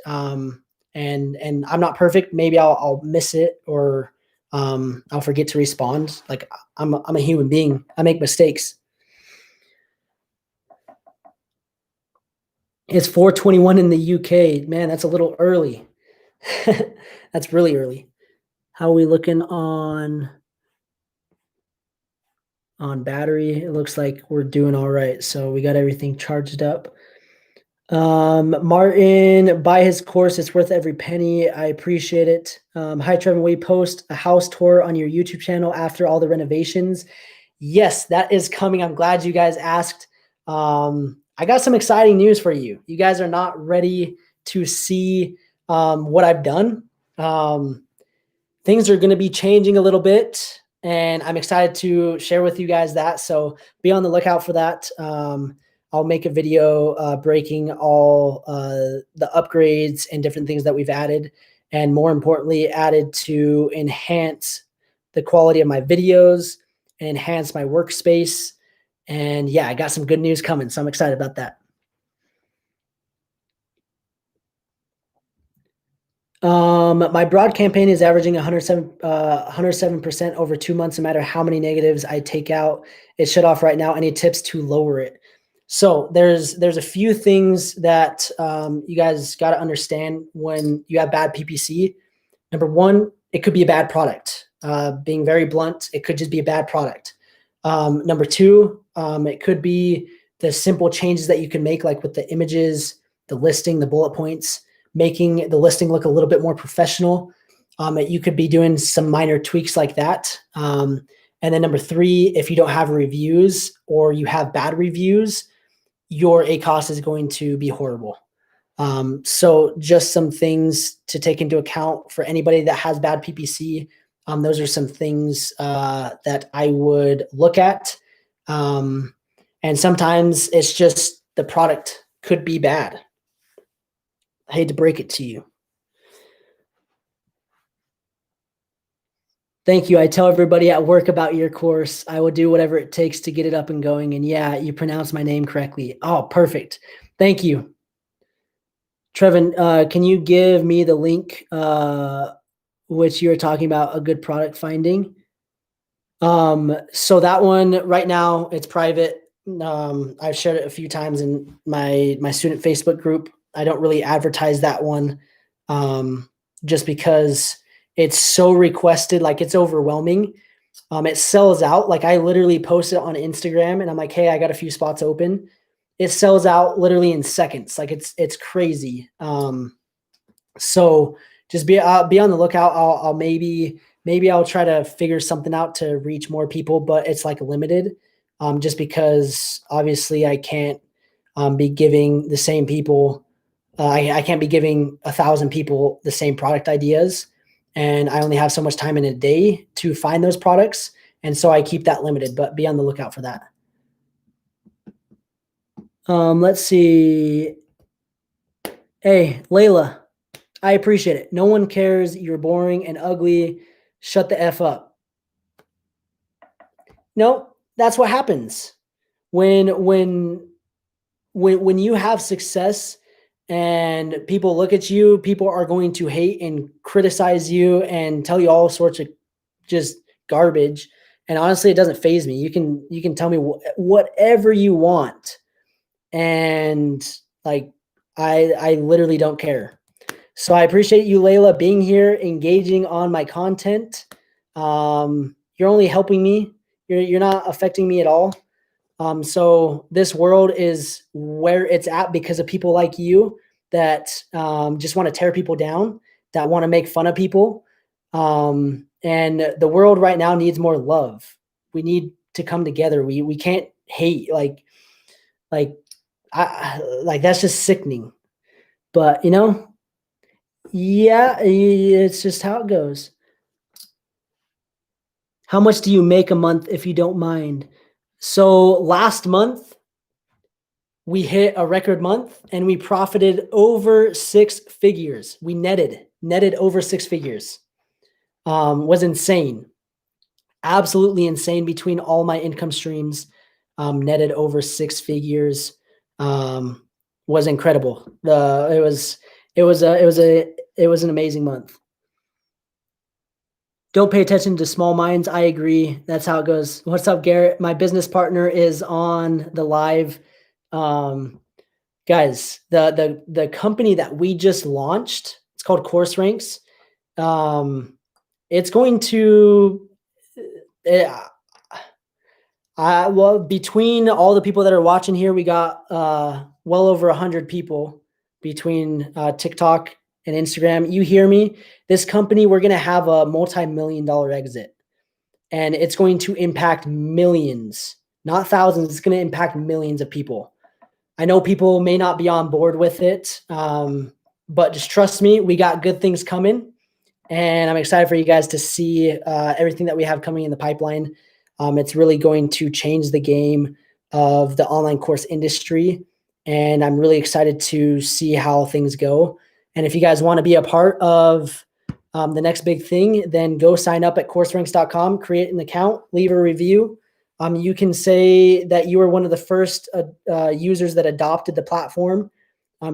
And I'm not perfect. Maybe I'll miss it, or I'll forget to respond. Like I'm a human being. I make mistakes. It's 4:21 in the UK. Man, that's a little early. That's really early. How are we looking on battery? It looks like we're doing all right. So we got everything charged up. Martin, buy his course. It's worth every penny. I appreciate it. Hi, Trevor. We post a house tour on your YouTube channel after all the renovations. Yes, that is coming. I'm glad you guys asked. I got some exciting news for you. You guys are not ready to see what I've done. Things are going to be changing a little bit, and I'm excited to share with you guys that. So be on the lookout for that. I'll make a video breaking all the upgrades and different things that we've added, and more importantly, added to enhance the quality of my videos, enhance my workspace. And yeah, I got some good news coming, so I'm excited about that. My broad campaign is averaging 107% over 2 months, no matter how many negatives I take out. It's shut off right now. Any tips to lower it? So there's a few things that you guys got to understand when you have bad PPC. Number one, it could be a bad product. Being very blunt, it could just be a bad product. Number two, it could be the simple changes that you can make, like with the images, the listing, the bullet points, making the listing look a little bit more professional. You could be doing some minor tweaks like that. And then number three, if you don't have reviews or you have bad reviews, your ACoS is going to be horrible. So just some things to take into account for anybody that has bad PPC. Those are some things that I would look at. And sometimes it's just the product could be bad. I hate to break it to you. Thank you. I tell everybody at work about your course. I will do whatever it takes to get it up and going. And yeah, you pronounced my name correctly. Oh, perfect. Thank you. Trevin, can you give me the link which you're talking about, a good product finding. So that one right now, it's private. I've shared it a few times in my student Facebook group. I don't really advertise that one, just because it's so requested, like it's overwhelming. It sells out. Like I literally post it on Instagram and I'm like, hey, I got a few spots open. It sells out literally in seconds. Like it's crazy. So just be on the lookout. I'll maybe I'll try to figure something out to reach more people, but it's like limited, just because obviously I can't be giving the same people. I can't be giving 1,000 people the same product ideas, and I only have so much time in a day to find those products, and so I keep that limited. But be on the lookout for that. Let's see. Hey, Layla, I appreciate it. No one cares. You're boring and ugly. Shut the F up. No, that's what happens when you have success and people look at you. People are going to hate and criticize you and tell you all sorts of just garbage. And honestly, it doesn't faze me. You can tell me whatever you want, and like I literally don't care. So I appreciate you, Layla, being here, engaging on my content. You're only helping me. You're not affecting me at all. So this world is where it's at because of people like you that just want to tear people down, that want to make fun of people. And the world right now needs more love. We need to come together. We can't hate like that's just sickening. But yeah, it's just how it goes. How much do you make a month, if you don't mind? So last month, we hit a record month and we profited over 6 figures. We netted over 6 figures. Was insane. Absolutely insane. Between all my income streams, netted over 6 figures. Was incredible. It was an amazing month. Don't pay attention to small minds. I agree. That's how it goes. What's up, Garrett? My business partner is on the live. Guys, the company that we just launched, it's called Course Ranks. It's going to, well, between all the people that are watching here, we got well over 100 people between TikTok and Instagram. You hear me? This company, we're going to have a multi-million-dollar exit, and it's going to impact millions, not thousands. It's going to impact millions of people. I know people may not be on board with it, but just trust me, we got good things coming, and I'm excited for you guys to see everything that we have coming in the pipeline. It's really going to change the game of the online course industry, and I'm really excited to see how things go. And if you guys want to be a part of the next big thing, then go sign up at courseranks.com, create an account, leave a review. You can say that you were one of the first users that adopted the platform,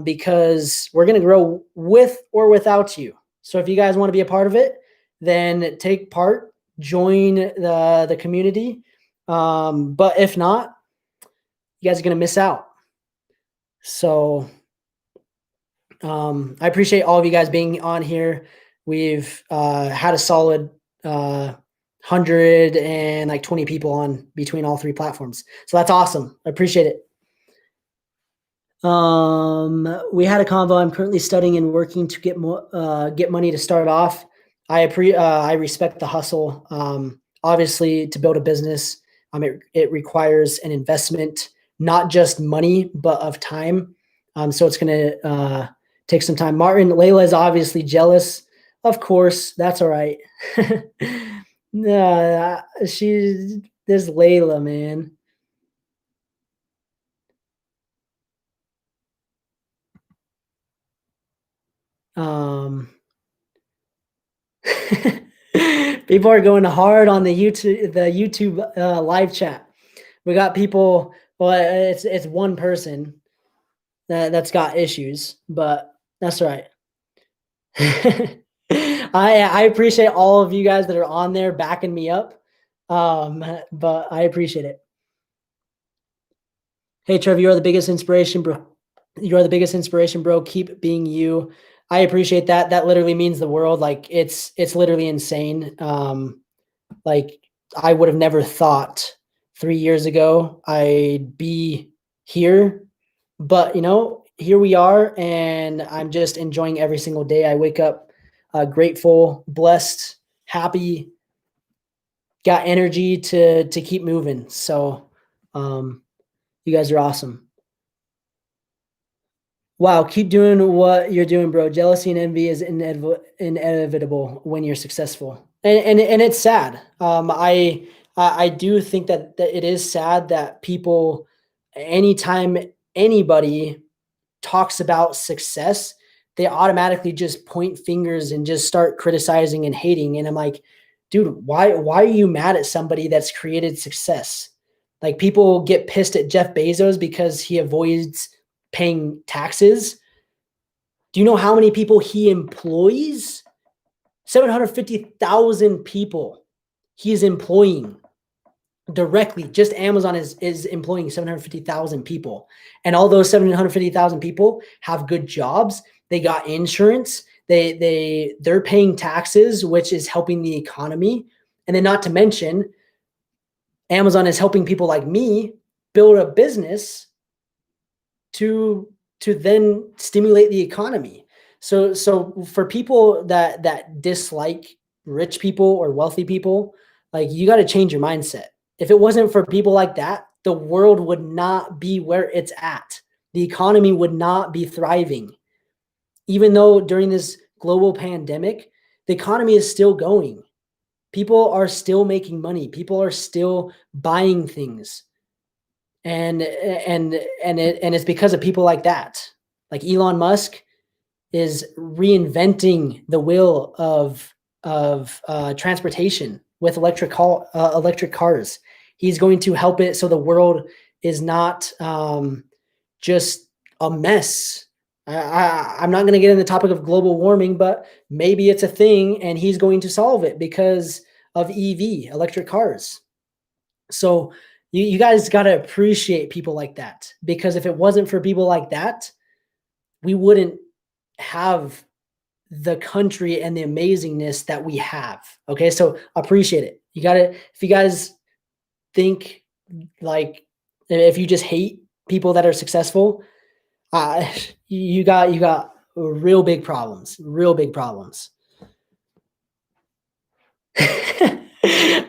because we're going to grow with or without you. So if you guys want to be a part of it, then take part, join the community. But if not, you guys are going to miss out. So I appreciate all of you guys being on here. We've had a solid 120 people on between all 3 platforms. So that's awesome. I appreciate it. We had a convo. I'm currently studying and working to get money to start off. I respect the hustle. Obviously, to build a business, it requires an investment, not just money, but of time. So it's going to take some time. Martin, Layla is obviously jealous. Of course, that's all right. No, there's Layla, man. People are going hard on the YouTube live chat. We got people. Well, it's one person that's got issues, but that's all right. I appreciate all of you guys that are on there backing me up. But I appreciate it. Hey, Trevor, you are the biggest inspiration, bro. You are the biggest inspiration, bro. Keep being you. I appreciate that. That literally means the world. Like it's literally insane. Like I would have never thought 3 years ago I'd be here, but here we are, and I'm just enjoying every single day. I wake up grateful, blessed, happy, got energy to keep moving. So you guys are awesome. Wow, keep doing what you're doing, bro. Jealousy and envy is inevitable when you're successful, and it's sad. I do think that it is sad that people, anytime anybody talks about success, they automatically just point fingers and just start criticizing and hating. And I'm like, dude, why are you mad at somebody that's created success? Like people get pissed at Jeff Bezos because he avoids paying taxes. Do you know how many people he employs? 750,000 people he is employing directly. Just Amazon is employing 750,000 people. And all those 750,000 people have good jobs. They got insurance. They're paying taxes, which is helping the economy. And then not to mention, Amazon is helping people like me build a business to then stimulate the economy. So for people that dislike rich people or wealthy people, like you got to change your mindset. If it wasn't for people like that, the world would not be where it's at. The economy would not be thriving. Even though during this global pandemic, the economy is still going. People are still making money. People are still buying things. And it's because of people like that. Like Elon Musk is reinventing the wheel of transportation with electric cars. He's going to help it so the world is not just a mess. I'm not going to get in the topic of global warming, but maybe it's a thing and he's going to solve it because of electric cars. So you guys got to appreciate people like that, because if it wasn't for people like that, we wouldn't have the country and the amazingness that we have. Okay. So appreciate it. You got to, if you guys think like, if you just hate people that are successful, you got real big problems.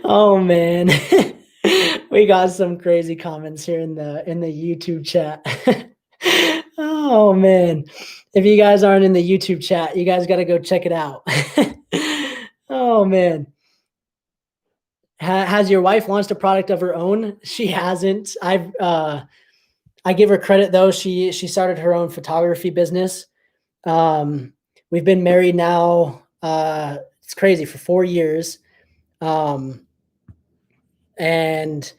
Oh man. We got some crazy comments here in the YouTube chat. Oh man. If you guys aren't in the YouTube chat, you guys got to go check it out. Oh man. Has your wife launched a product of her own? She hasn't. I give her credit though. She started her own photography business. We've been married now. It's crazy, for 4 years. And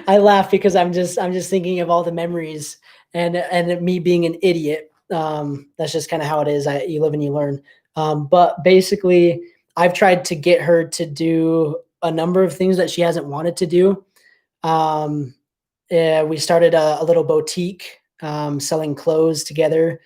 I laugh because I'm just thinking of all the memories and me being an idiot. That's just kind of how it is. You live and you learn. But basically, I've tried to get her to do a number of things that she hasn't wanted to do. We started a little boutique selling clothes together.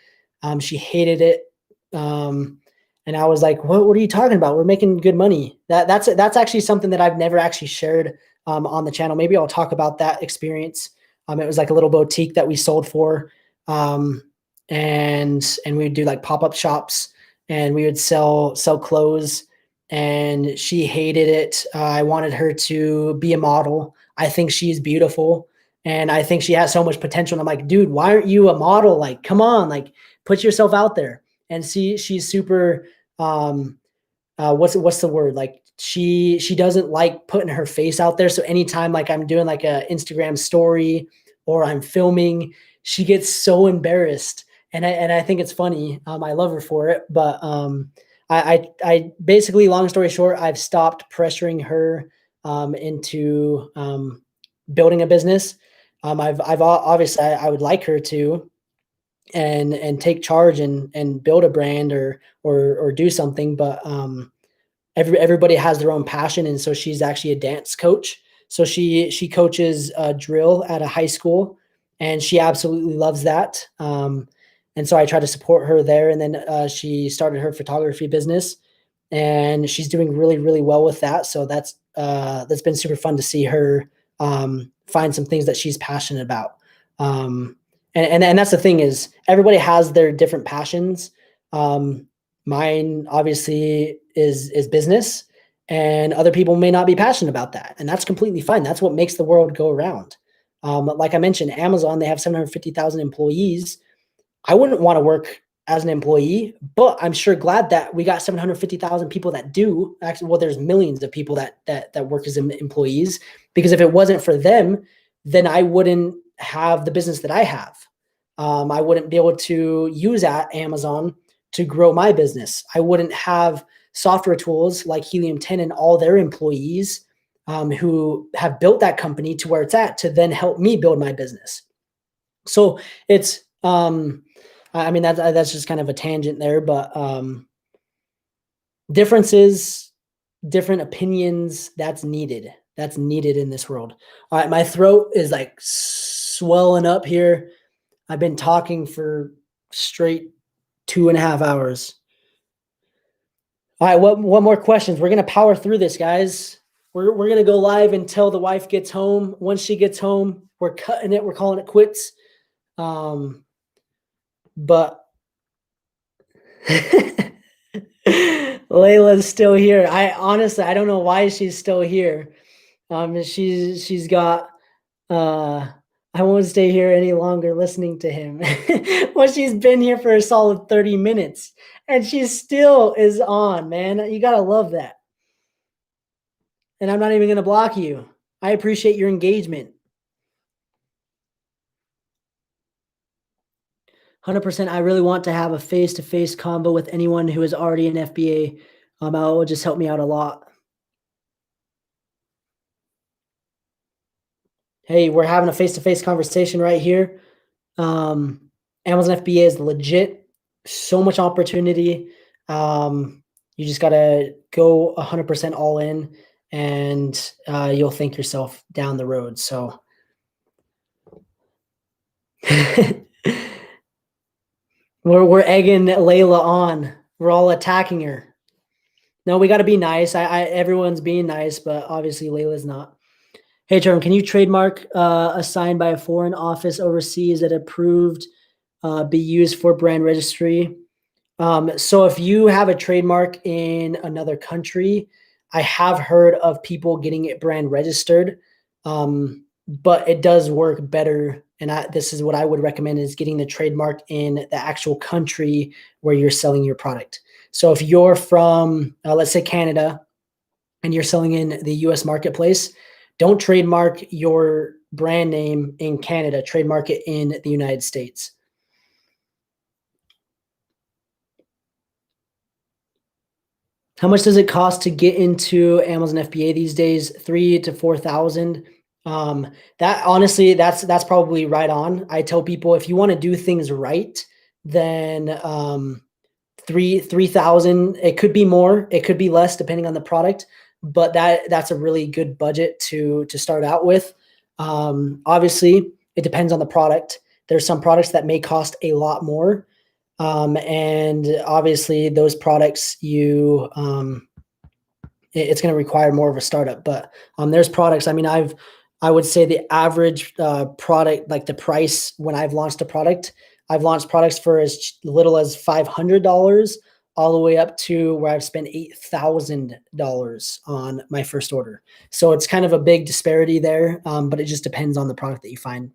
She hated it. And I was like, what are you talking about? We're making good money. That's actually something that I've never actually shared on the channel. Maybe I'll talk about that experience. It was like a little boutique that we sold for. And we would do like pop-up shops, and we would sell clothes, and she hated it. I wanted her to be a model. I think she's beautiful, and I think she has so much potential. And I'm like, dude, why aren't you a model? Like, come on, like put yourself out there. And she's super, what's the word? Like she doesn't like putting her face out there. So anytime like I'm doing like a Instagram story or I'm filming, she gets so embarrassed. And I think it's funny. I love her for it, but I basically, long story short, I've stopped pressuring her into building a business. I've obviously I would like her to, and take charge and build a brand or do something. But everybody has their own passion, and so she's actually a dance coach. So she coaches drill at a high school, and she absolutely loves that. And so I try to support her there. And then she started her photography business, and she's doing really, really well with that. So that's been super fun to see her find some things that she's passionate about. And that's the thing, is everybody has their different passions. Mine obviously is business, and other people may not be passionate about that. And that's completely fine. That's what makes the world go around. Like I mentioned, Amazon, they have 750,000 employees. I wouldn't want to work as an employee, but I'm sure glad that we got 750,000 people that do. Actually, well, there's millions of people that work as employees, because if it wasn't for them, then I wouldn't have the business that I have. I wouldn't be able to use Amazon to grow my business. I wouldn't have software tools like Helium 10 and all their employees who have built that company to where it's at, to then help me build my business. So it's, I mean, that's just kind of a tangent there, but differences, different opinions, that's needed. That's needed in this world. All right, my throat is like swelling up here. I've been talking for straight 2.5 hours. All right, what more questions? We're gonna power through this, guys. We're gonna go live until the wife gets home. Once she gets home, we're cutting it. We're calling it quits. But Layla's still here. I honestly don't know why she's still here. She's got I won't stay here any longer listening to him. Well, she's been here for a solid 30 minutes and she still is on, man. You gotta love that. And I'm not even gonna block you. I appreciate your engagement. 100%. I really want to have a face-to-face combo with anyone who is already in FBA. That will just help me out a lot. Hey, we're having a face-to-face conversation right here. Amazon FBA is legit. So much opportunity. You just got to go 100% all in, and you'll thank yourself down the road. So we're egging Layla on. We're all attacking her. No, we got to be nice. Everyone's being nice, but obviously Layla's not. Hey, Jerome, can you trademark assigned by a foreign office overseas that approved be used for brand registry? So if you have a trademark in another country, I have heard of people getting it brand registered, but it does work better. And this is what I would recommend, is getting the trademark in the actual country where you're selling your product. So if you're from, let's say Canada, and you're selling in the US marketplace, don't trademark your brand name in Canada, trademark it in the United States. How much does it cost to get into Amazon FBA these days? $3,000 to $4,000. That honestly, that's probably right on. I tell people, if you want to do things right, then $3,000. It could be more, it could be less, depending on the product. But that's a really good budget to start out with. Obviously, it depends on the product. There's some products that may cost a lot more. And obviously those products it's going to require more of a startup, but there's products. I mean, I would say the average product, like the price when I've launched a product, I've launched products for as little as $500 all the way up to where I've spent $8,000 on my first order. So it's kind of a big disparity there, but it just depends on the product that you find.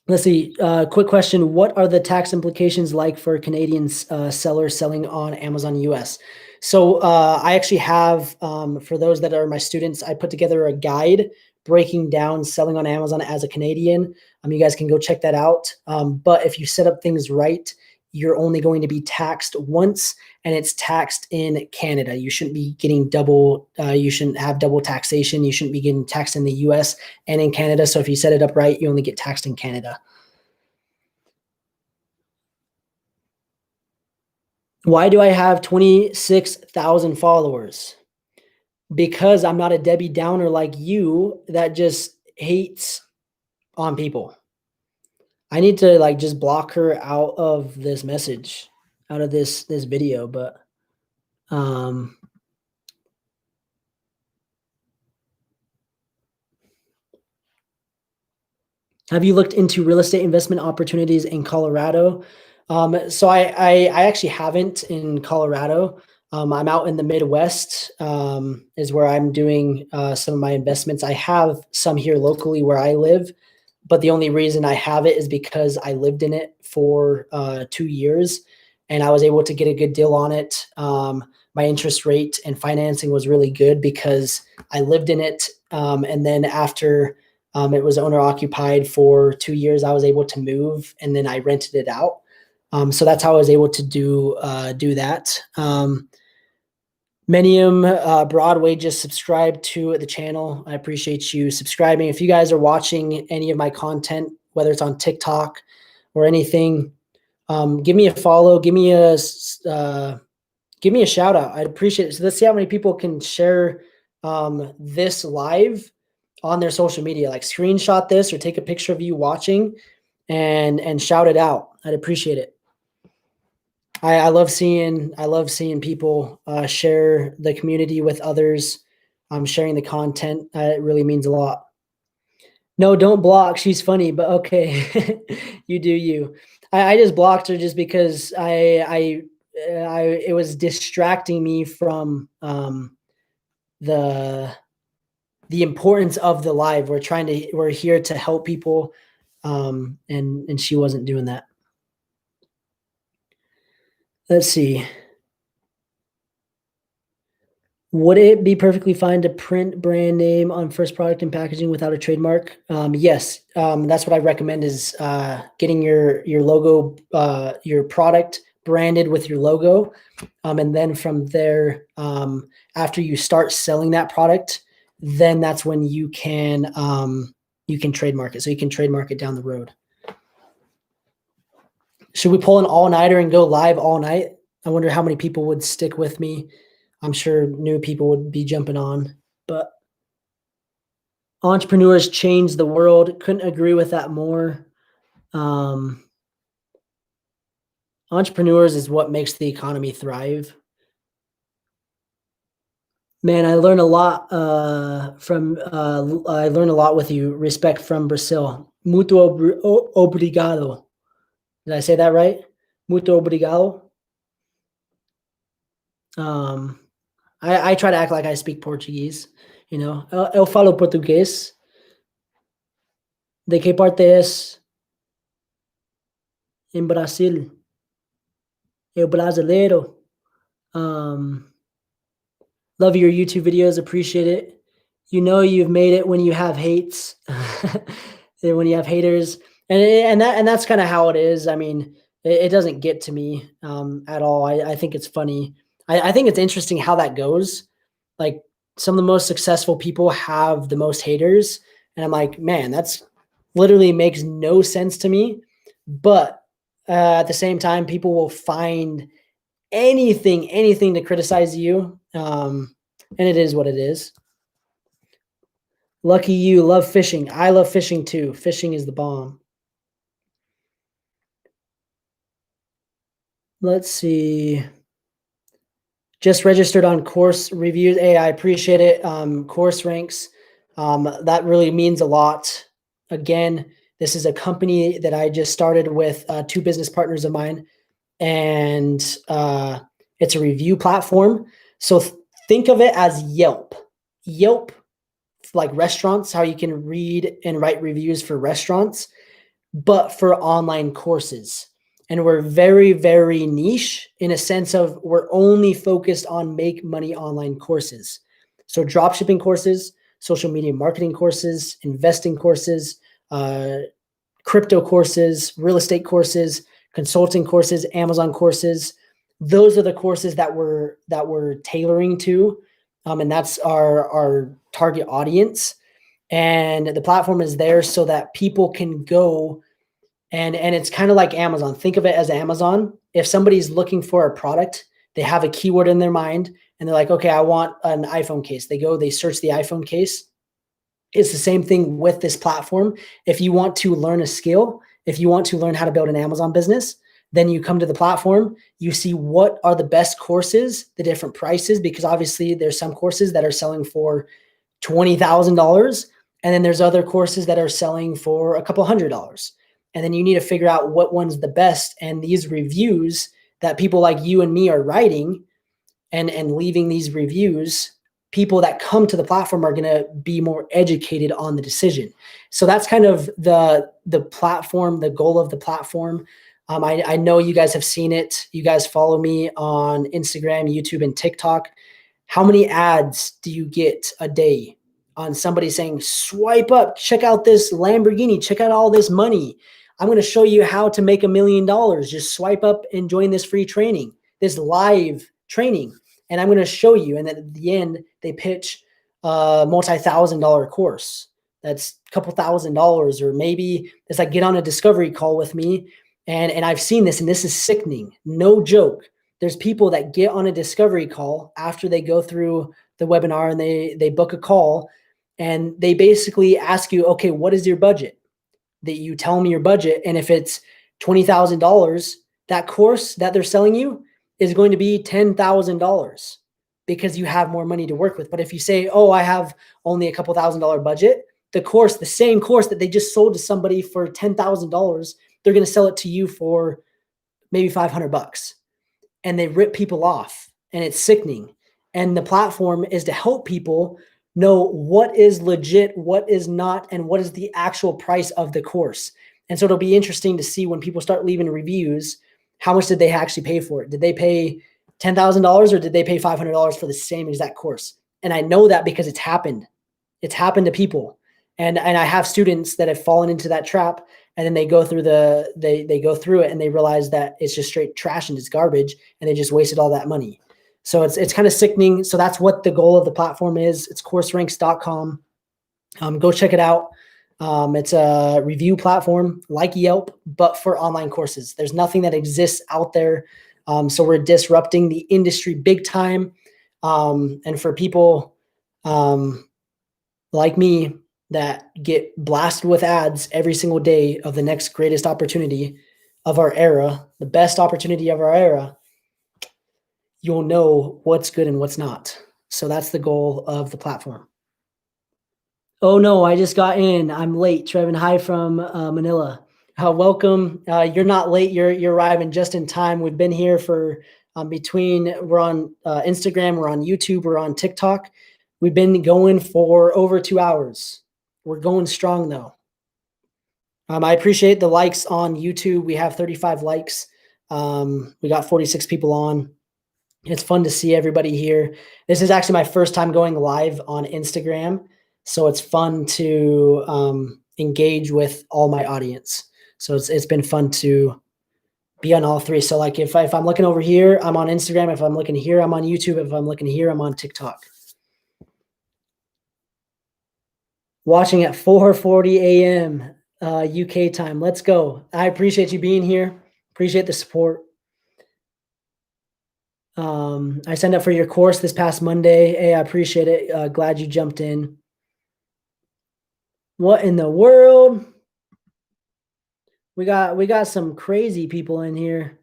Let's see. Quick question. What are the tax implications like for Canadian sellers selling on Amazon US? So I actually have, for those that are my students, I put together a guide breaking down selling on Amazon as a Canadian. You guys can go check that out. But if you set up things right, you're only going to be taxed once, and it's taxed in Canada. You shouldn't be getting you shouldn't have double taxation. You shouldn't be getting taxed in the US and in Canada. So if you set it up right, you only get taxed in Canada. Why do I have 26,000 followers? Because I'm not a Debbie Downer like you that just hates on people. I need to like just block her out of this message, out of this video, but have you looked into real estate investment opportunities in Colorado? So I actually haven't in Colorado. I'm out in the Midwest, is where I'm doing some of my investments. I have some here locally where I live, but the only reason I have it is because I lived in it for 2 years and I was able to get a good deal on it. My interest rate and financing was really good because I lived in it. And then after it was owner occupied for 2 years, I was able to move and then I rented it out. So that's how I was able to do that. Menium Broadway just subscribed to the channel. I appreciate you subscribing. If you guys are watching any of my content, whether it's on TikTok or anything, give me a follow. Give me a shout out. I'd appreciate it. So let's see how many people can share this live on their social media. Like screenshot this or take a picture of you watching and shout it out. I'd appreciate it. I love seeing people share the community with others. Sharing the content. It really means a lot. No, don't block. She's funny, but okay. You do you. I just blocked her just because it was distracting me from the importance of the live. We're here to help people, and she wasn't doing that. Let's see. Would it be perfectly fine to print brand name on first product and packaging without a trademark? Yes. That's what I recommend is getting your logo, your product branded with your logo. And then from there, after you start selling that product, then that's when you can trademark it. So you can trademark it down the road. Should we pull an all-nighter and go live all night? I wonder how many people would stick with me. I'm sure new people would be jumping on, but entrepreneurs change the world. Couldn't agree with that more. Entrepreneurs is what makes the economy thrive. Man, I learned a lot I learned a lot with you. Respect from Brazil. Muito obrigado. Did I say that right? Muito obrigado. I try to act like I speak Portuguese, you know. Eu falo português. De que parte és? Em Brasil. Eu brasileiro. Love your YouTube videos. Appreciate it. You know you've made it when you have hates, when you have haters, and that's kind of how it is. I mean, it doesn't get to me at all. I think it's funny. I think it's interesting how that goes. Like some of the most successful people have the most haters. And I'm like, man, that's literally makes no sense to me. But at the same time, people will find anything to criticize you. And it is what it is. Lucky you, love fishing. I love fishing too. Fishing is the bomb. Let's see. Just registered on course reviews. Hey, I appreciate it. Course ranks. That really means a lot. Again, this is a company that I just started with 2 business partners of mine, and it's a review platform. So think of it as Yelp. Yelp, like restaurants, how you can read and write reviews for restaurants, but for online courses. And we're very, very niche in a sense of we're only focused on make money online courses. So dropshipping courses, social media marketing courses, investing courses, crypto courses, real estate courses, consulting courses, Amazon courses. Those are the courses that we're tailoring to. And that's our target audience. And the platform is there so that people can go and it's kind of like Amazon. Think of it as Amazon. If somebody's looking for a product, they have a keyword in their mind and they're like, okay, I want an iPhone case. They search the iPhone case. It's the same thing with this platform. If you want to learn a skill, if you want to learn how to build an Amazon business, then you come to the platform, you see what are the best courses, the different prices, because obviously there's some courses that are selling for $20,000. And then there's other courses that are selling for a couple $100. And then you need to figure out what one's the best. And these reviews that people like you and me are writing and leaving these reviews, people that come to the platform are going to be more educated on the decision. So that's kind of the platform, the goal of the platform. I know you guys have seen it. You guys follow me on Instagram, YouTube, and TikTok. How many ads do you get a day on somebody saying, swipe up, check out this Lamborghini, check out all this money. I'm going to show you how to make $1 million. Just swipe up and join this free training, this live training. And I'm going to show you. And then at the end, they pitch a multi-$1,000 course. That's a couple $1,000, or maybe it's like, get on a discovery call with me. And I've seen this, and this is sickening. No joke. There's people that get on a discovery call after they go through the webinar and they book a call, and they basically ask you, okay, what is your budget? That you tell them your budget. And if it's $20,000, that course that they're selling you is going to be $10,000 because you have more money to work with. But if you say, oh, I have only a couple $1,000 budget, the same course that they just sold to somebody for $10,000, they're going to sell it to you for maybe $500. And they rip people off, and it's sickening. And the platform is to help people know what is legit, what is not, and what is the actual price of the course. And so it'll be interesting to see when people start leaving reviews, how much did they actually pay for it? Did they pay $10,000 or did they pay $500 for the same exact course? And I know that because it's happened. It's happened to people. And I have students that have fallen into that trap, and then they go through they go through it and they realize that it's just straight trash and it's garbage, and they just wasted all that money. So it's kind of sickening. So that's what the goal of the platform is. It's courseranks.com. Go check it out. It's a review platform like Yelp, but for online courses. There's nothing that exists out there. So we're disrupting the industry big time. And for people like me that get blasted with ads every single day of the next greatest opportunity of our era, the best opportunity of our era, you'll know what's good and what's not. So that's the goal of the platform. Oh no, I just got in. I'm late. Trevin, hi from Manila. Welcome. You're not late. You're arriving just in time. We've been here for we're on Instagram, we're on YouTube, we're on TikTok. We've been going for over 2 hours. We're going strong though. I appreciate the likes on YouTube. We have 35 likes. We got 46 people on. It's fun to see everybody here. This is actually my first time going live on Instagram. So it's fun to engage with all my audience. So it's been fun to be on all three. So like if I'm looking over here, I'm on Instagram. If I'm looking here, I'm on YouTube. If I'm looking here, I'm on TikTok. Watching at 4:40 a.m. UK time. Let's go. I appreciate you being here. Appreciate the support. I signed up for your course this past Monday. Hey, I appreciate it. Glad you jumped in. What in the world? We got some crazy people in here.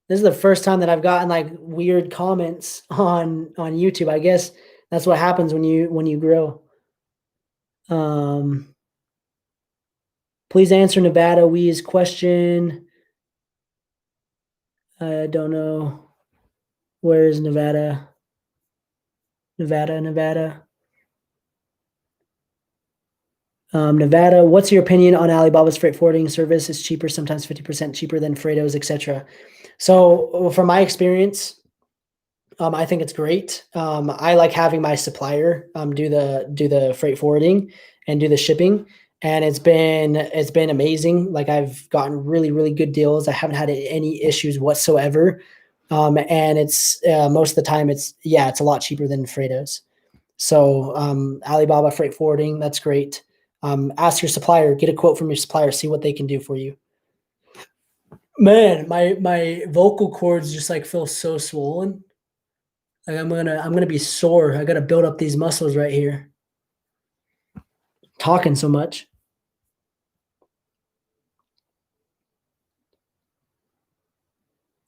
This is the first time that I've gotten like weird comments on YouTube. I guess that's what happens when you grow. Please answer Nevada Wee's question. I don't know. Where is Nevada? Nevada. Nevada, what's your opinion on Alibaba's freight forwarding service? It's cheaper, sometimes 50% cheaper than Freightos, etc. So from my experience, I think it's great. I like having my supplier do the freight forwarding and do the shipping. and it's been amazing. Like I've gotten really, really good deals. I haven't had any issues whatsoever. And it's most of the time it's a lot cheaper than Freightos. So Alibaba Freight Forwarding, that's great. Ask your supplier, get a quote from your supplier, see what they can do for you. Man, my vocal cords just like feel so swollen. Like I'm gonna be sore. I gotta build up these muscles right here. Talking so much.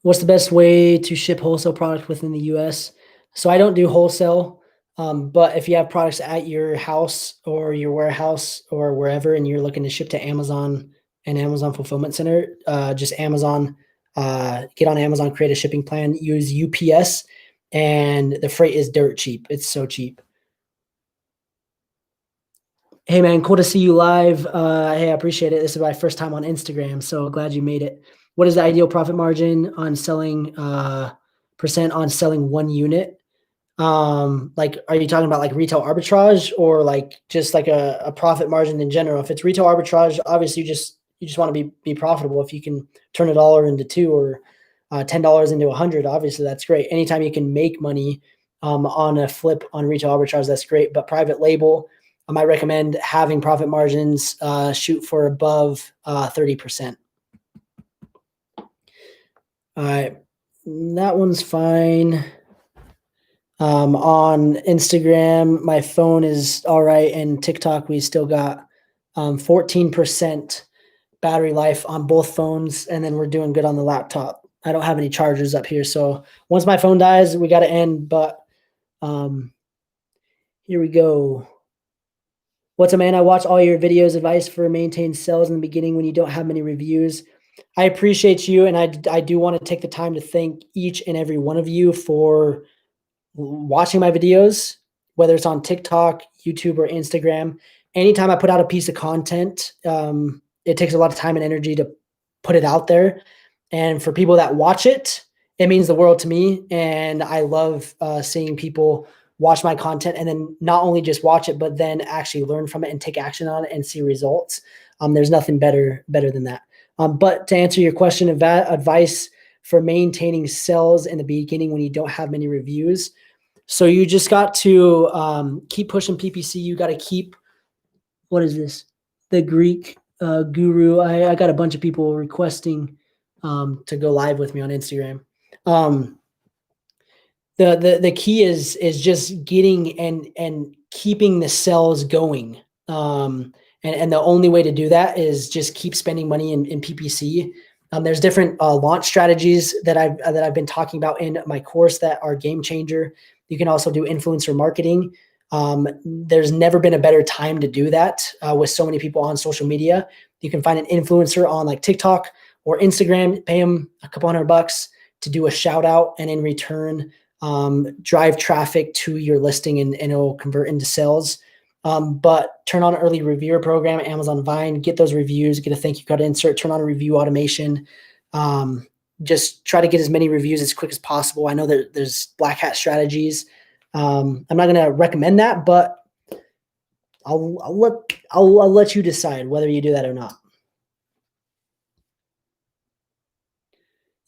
What's the best way to ship wholesale product within the US? So I don't do wholesale, but if you have products at your house or your warehouse or wherever, and you're looking to ship to Amazon and Amazon Fulfillment Center, just Amazon, get on Amazon, create a shipping plan, use UPS, and the freight is dirt cheap. It's so cheap. Hey man, cool to see you live. Hey, I appreciate it. This is my first time on Instagram, so glad you made it. What is the ideal profit margin on selling percent on selling one unit? Like, are you talking about like retail arbitrage or like just like a profit margin in general? If it's retail arbitrage, obviously you just want to be profitable. If you can turn $1 into $2 or $10 into 100, obviously that's great. Anytime you can make money on a flip on retail arbitrage, that's great. But private label, I might recommend having profit margins shoot for above 30%. All right, that one's fine. On Instagram, my phone is all right, and TikTok, we still got 14% battery life on both phones, and then we're doing good on the laptop. I don't have any chargers up here, so once my phone dies, we got to end. But here we go. What's up, man? I watch all your videos. Advice for maintain sales in the beginning when you don't have many reviews. I appreciate you, and I do want to take the time to thank each and every one of you for watching my videos, whether it's on TikTok, YouTube, or Instagram. Anytime I put out a piece of content, it takes a lot of time and energy to put it out there. And for people that watch it, it means the world to me. And I love seeing people watch my content and then not only just watch it, but then actually learn from it and take action on it and see results. There's nothing better than that. But to answer your question, advice for maintaining sales in the beginning when you don't have many reviews. So you just got to keep pushing PPC. You got to keep, what is this? The Greek guru. I got a bunch of people requesting to go live with me on Instagram. The key is just getting and keeping the sales going. And the only way to do that is just keep spending money in PPC. There's different launch strategies that I've been talking about in my course that are game changer. You can also do influencer marketing. There's never been a better time to do that with so many people on social media. You can find an influencer on like TikTok or Instagram, pay them a couple $100 to do a shout out, and in return, drive traffic to your listing and it'll convert into sales. But turn on an early reviewer program, Amazon Vine, get those reviews, get a thank you card insert, turn on a review automation. Just try to get as many reviews as quick as possible. I know there's black hat strategies. I'm not going to recommend that, but I'll let you decide whether you do that or not.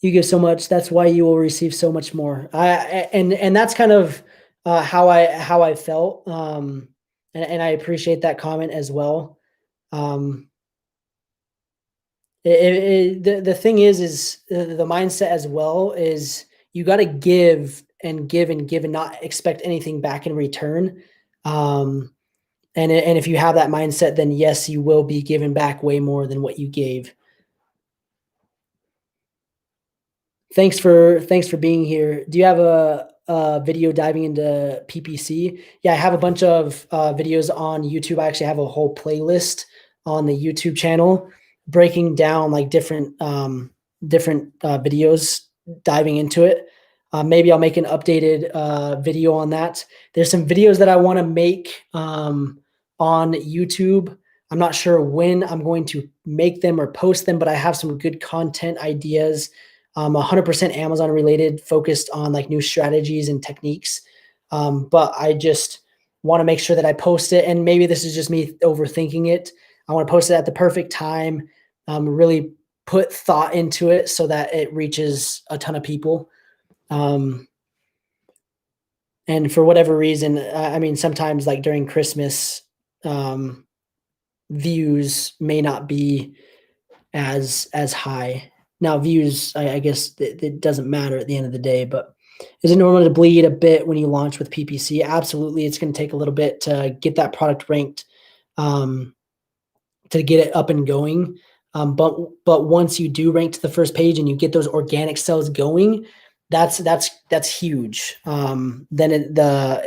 You give so much, that's why you will receive so much more. And that's kind of how I felt. And I appreciate that comment as well. The thing is the mindset as well is you got to give and give and give and not expect anything back in return. And if you have that mindset, then yes, you will be given back way more than what you gave. Thanks for being here. Do you have a video diving into PPC? Yeah, I have a bunch of videos on YouTube. I actually have a whole playlist on the YouTube channel breaking down like different videos, diving into it. Maybe I'll make an updated video on that. There's some videos that I want to make on YouTube. I'm not sure when I'm going to make them or post them, but I have some good content ideas. 100% Amazon related, focused on like new strategies and techniques. But I just want to make sure that I post it. And maybe this is just me overthinking it. I want to post it at the perfect time, really put thought into it so that it reaches a ton of people. And for whatever reason, I mean, sometimes like during Christmas, views may not be as high. Now views, I guess it doesn't matter at the end of the day, but is it normal to bleed a bit when you launch with PPC? Absolutely. It's going to take a little bit to get that product ranked, to get it up and going. But once you do rank to the first page and you get those organic sales going, that's huge. Then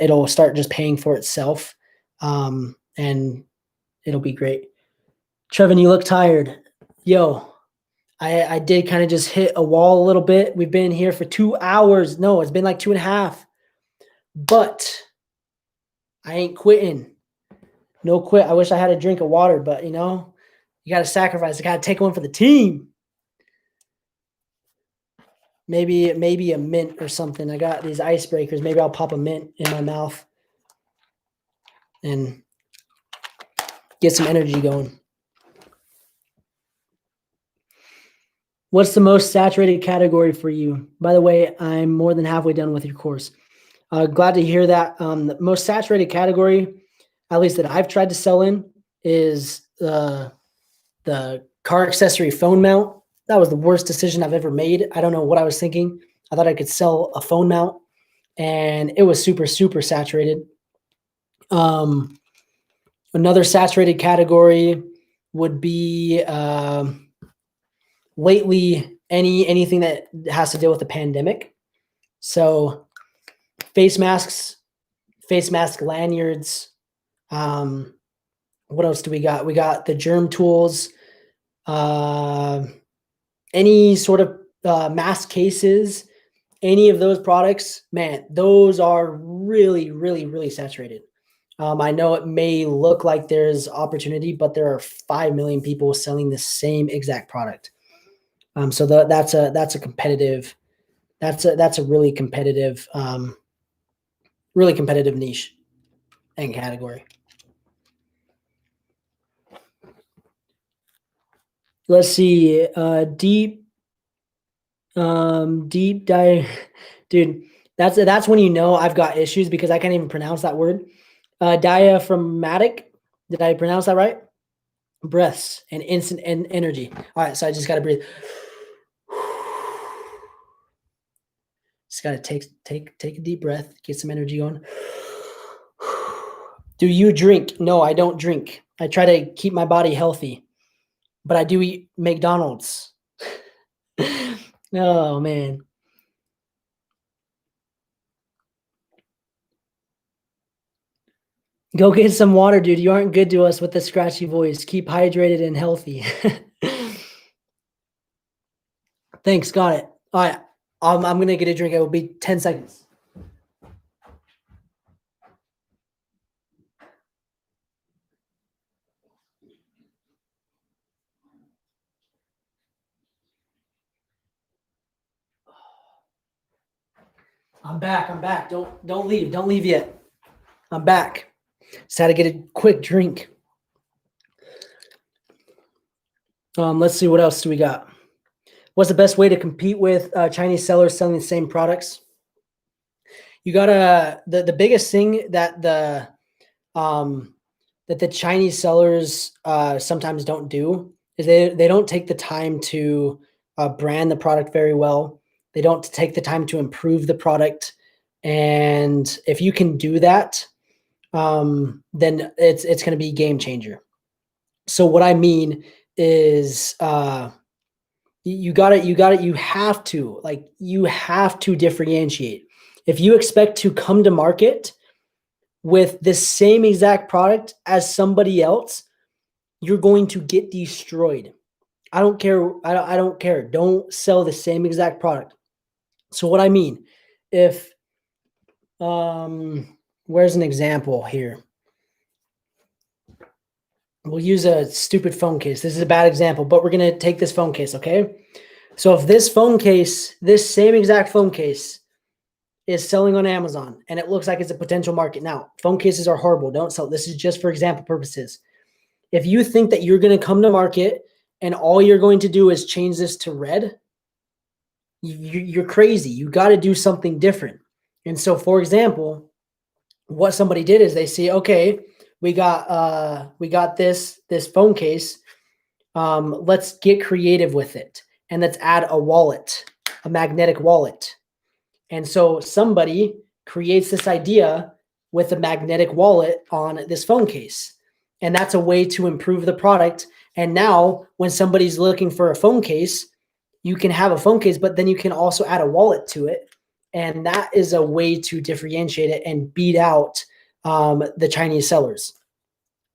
it'll start just paying for itself, and it'll be great. Trevin, you look tired. Yo, I did kind of just hit a wall a little bit. We've been here for 2 hours. No, it's been like 2.5. But I ain't quitting. No quit. I wish I had a drink of water, but you know, you got to sacrifice. You got to take one for the team. Maybe a mint or something. I got these icebreakers. Maybe I'll pop a mint in my mouth and get some energy going. What's the most saturated category for you? By the way, I'm more than halfway done with your course. Glad to hear that. The most saturated category, at least that I've tried to sell in, is the car accessory phone mount. That was the worst decision I've ever made. I don't know what I was thinking. I thought I could sell a phone mount, and it was super, super saturated. Another saturated category would be lately anything that has to deal with the pandemic. So face masks, face mask lanyards. What else do we got? We got the germ tools, any sort of mask cases, any of those products, man, those are really, really, really saturated. I know it may look like there's opportunity, but there are 5 million people selling the same exact product. So that's a really competitive niche and category. Let's see, deep dive, dude. That's when you know I've got issues because I can't even pronounce that word. Diaphragmatic. Did I pronounce that right? Breaths and instant energy. All right, so I just got to breathe. Just got to take a deep breath, get some energy on. Do you drink? No, I don't drink. I try to keep my body healthy, but I do eat McDonald's. Oh, man. Go get some water, dude. You aren't good to us with the scratchy voice. Keep hydrated and healthy. Thanks. Got it. All right. I'm going to get a drink. It will be 10 seconds. I'm back. Don't leave. Don't leave yet. I'm back. Just had to get a quick drink. Let's see, what else do we got? What's the best way to compete with Chinese sellers selling the same products? You gotta, the biggest thing that the Chinese sellers sometimes don't do is they don't take the time to brand the product very well. They don't take the time to improve the product. And if you can do that, then it's going to be a game changer. So what I mean is you have to differentiate. If you expect to come to market with the same exact product as somebody else, you're going to get destroyed. I don't care. I don't care. Don't sell the same exact product. So what I mean, if, where's an example here? We'll use a stupid phone case. This is a bad example, but we're going to take this phone case. Okay. So if this phone case, this same exact phone case is selling on Amazon and it looks like it's a potential market. Now, phone cases are horrible. Don't sell. This is just for example purposes. If you think that you're going to come to market and all you're going to do is change this to red, you're crazy. You got to do something different. And so, for example, what somebody did is they say, okay, we got this phone case. Let's get creative with it, and let's add a wallet, a magnetic wallet. And so somebody creates this idea with a magnetic wallet on this phone case. And that's a way to improve the product. And now when somebody's looking for a phone case, you can have a phone case, but then you can also add a wallet to it. And that is a way to differentiate it and beat out the Chinese sellers.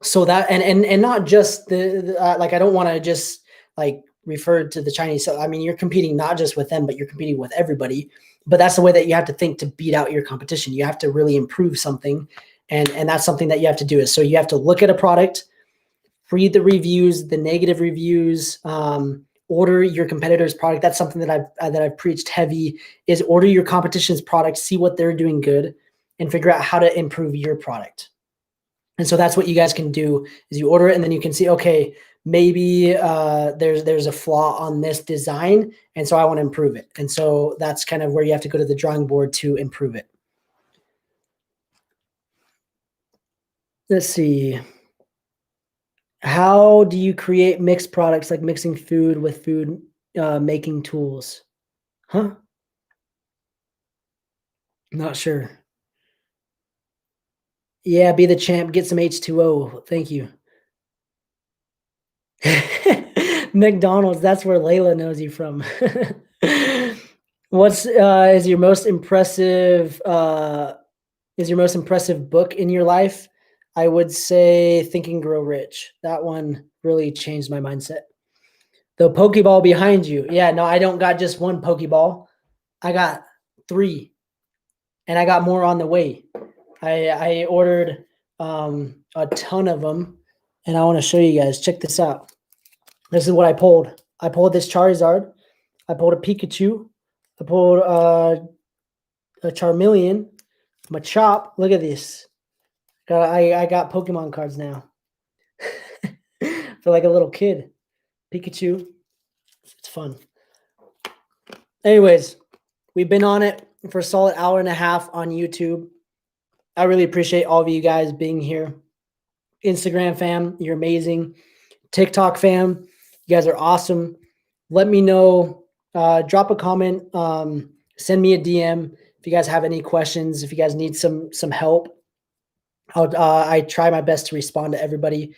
So that, and not just like, I don't want to just like refer to the Chinese. I mean, you're competing not just with them, but you're competing with everybody. But that's the way that you have to think to beat out your competition. You have to really improve something. And that's something that you have to do is, so you have to look at a product, read the reviews, the negative reviews, order your competitor's product. That's something that I've preached heavy, is order your competition's product, see what they're doing good, and figure out how to improve your product. And so that's what you guys can do, is you order it and then you can see, okay, maybe there's a flaw on this design, and so I want to improve it. And so that's kind of where you have to go to the drawing board to improve it. Let's see. How do you create mixed products, like mixing food with food making tools? Huh? Not sure. Yeah, be the champ. Get some H2O. Thank you. McDonald's. That's where Layla knows you from. What's is your most impressive book in your life? I would say Think and Grow Rich. That one really changed my mindset. The Pokeball behind you. Yeah, no, I don't got just one Pokeball. I got 3, and I got more on the way. I ordered a ton of them, and I want to show you guys. Check this out. This is what I pulled. I pulled this Charizard. I pulled a Pikachu. I pulled a Charmeleon. Machop. Look at this. I got Pokemon cards now. Feel like a little kid. Pikachu. It's fun. Anyways, we've been on it for a solid hour and a half on YouTube. I really appreciate all of you guys being here. Instagram fam, you're amazing. TikTok fam, you guys are awesome. Let me know. Drop a comment. Send me a DM if you guys have any questions. If you guys need some help, I try my best to respond to everybody.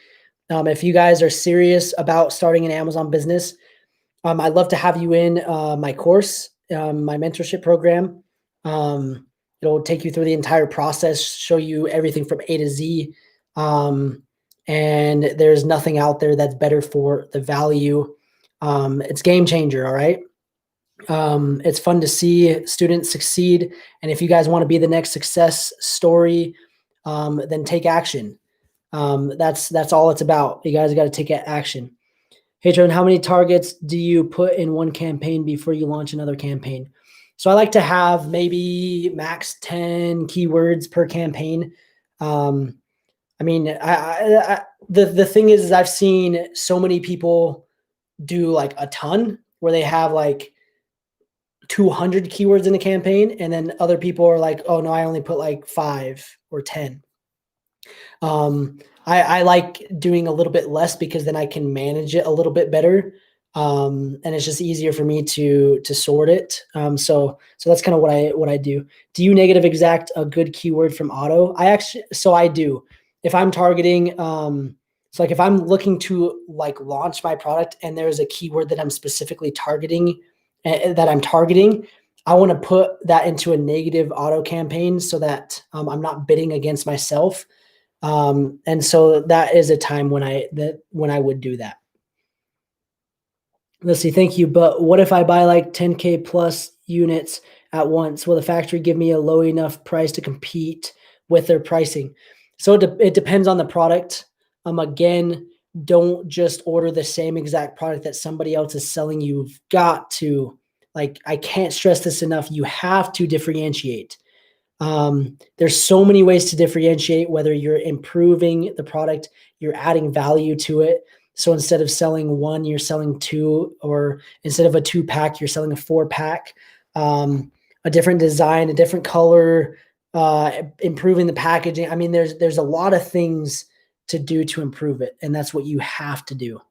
If you guys are serious about starting an Amazon business, I'd love to have you in my course, my mentorship program. It'll take you through the entire process, show you everything from A to Z. And there's nothing out there that's better for the value. It's game changer. All right. It's fun to see students succeed. And if you guys want to be the next success story, then take action. That's all it's about. You guys got to take action. Hey, Jordan, how many targets do you put in one campaign before you launch another campaign? So I like to have maybe max 10 keywords per campaign. I mean, the thing is I've seen so many people do like a ton where they have like 200 keywords in a campaign, and then other people are like, oh no, I only put like 5 or 10. I like doing a little bit less because then I can manage it a little bit better. And it's just easier for me to sort it. So that's kind of what I do. Do you negative exact a good keyword from auto? I do. If I'm targeting, so like if I'm looking to like launch my product and there's a keyword that I'm specifically targeting, I want to put that into a negative auto campaign so that I'm not bidding against myself. And so that is a time when I would do that. Let's see. Thank you. But what if I buy like 10K plus units at once? Will the factory give me a low enough price to compete with their pricing? So it depends on the product. Again, don't just order the same exact product that somebody else is selling. You've got to, like, I can't stress this enough. You have to differentiate. There's so many ways to differentiate, whether you're improving the product, you're adding value to it. So instead of selling one, you're selling two, or instead of a 2-pack, you're selling a 4-pack, a different design, a different color, improving the packaging. I mean, there's a lot of things to do to improve it. And that's what you have to do.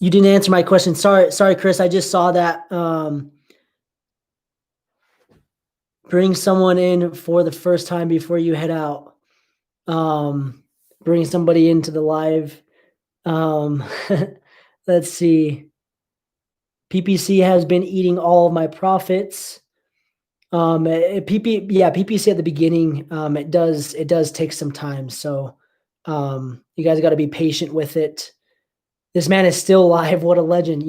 You didn't answer my question. Sorry, Chris. I just saw that. Bring someone in for the first time before you head out. Bring somebody into the live. Let's see. PPC has been eating all of my profits. PPC at the beginning, it does take some time. So you guys got to be patient with it. This man is still alive. What a legend.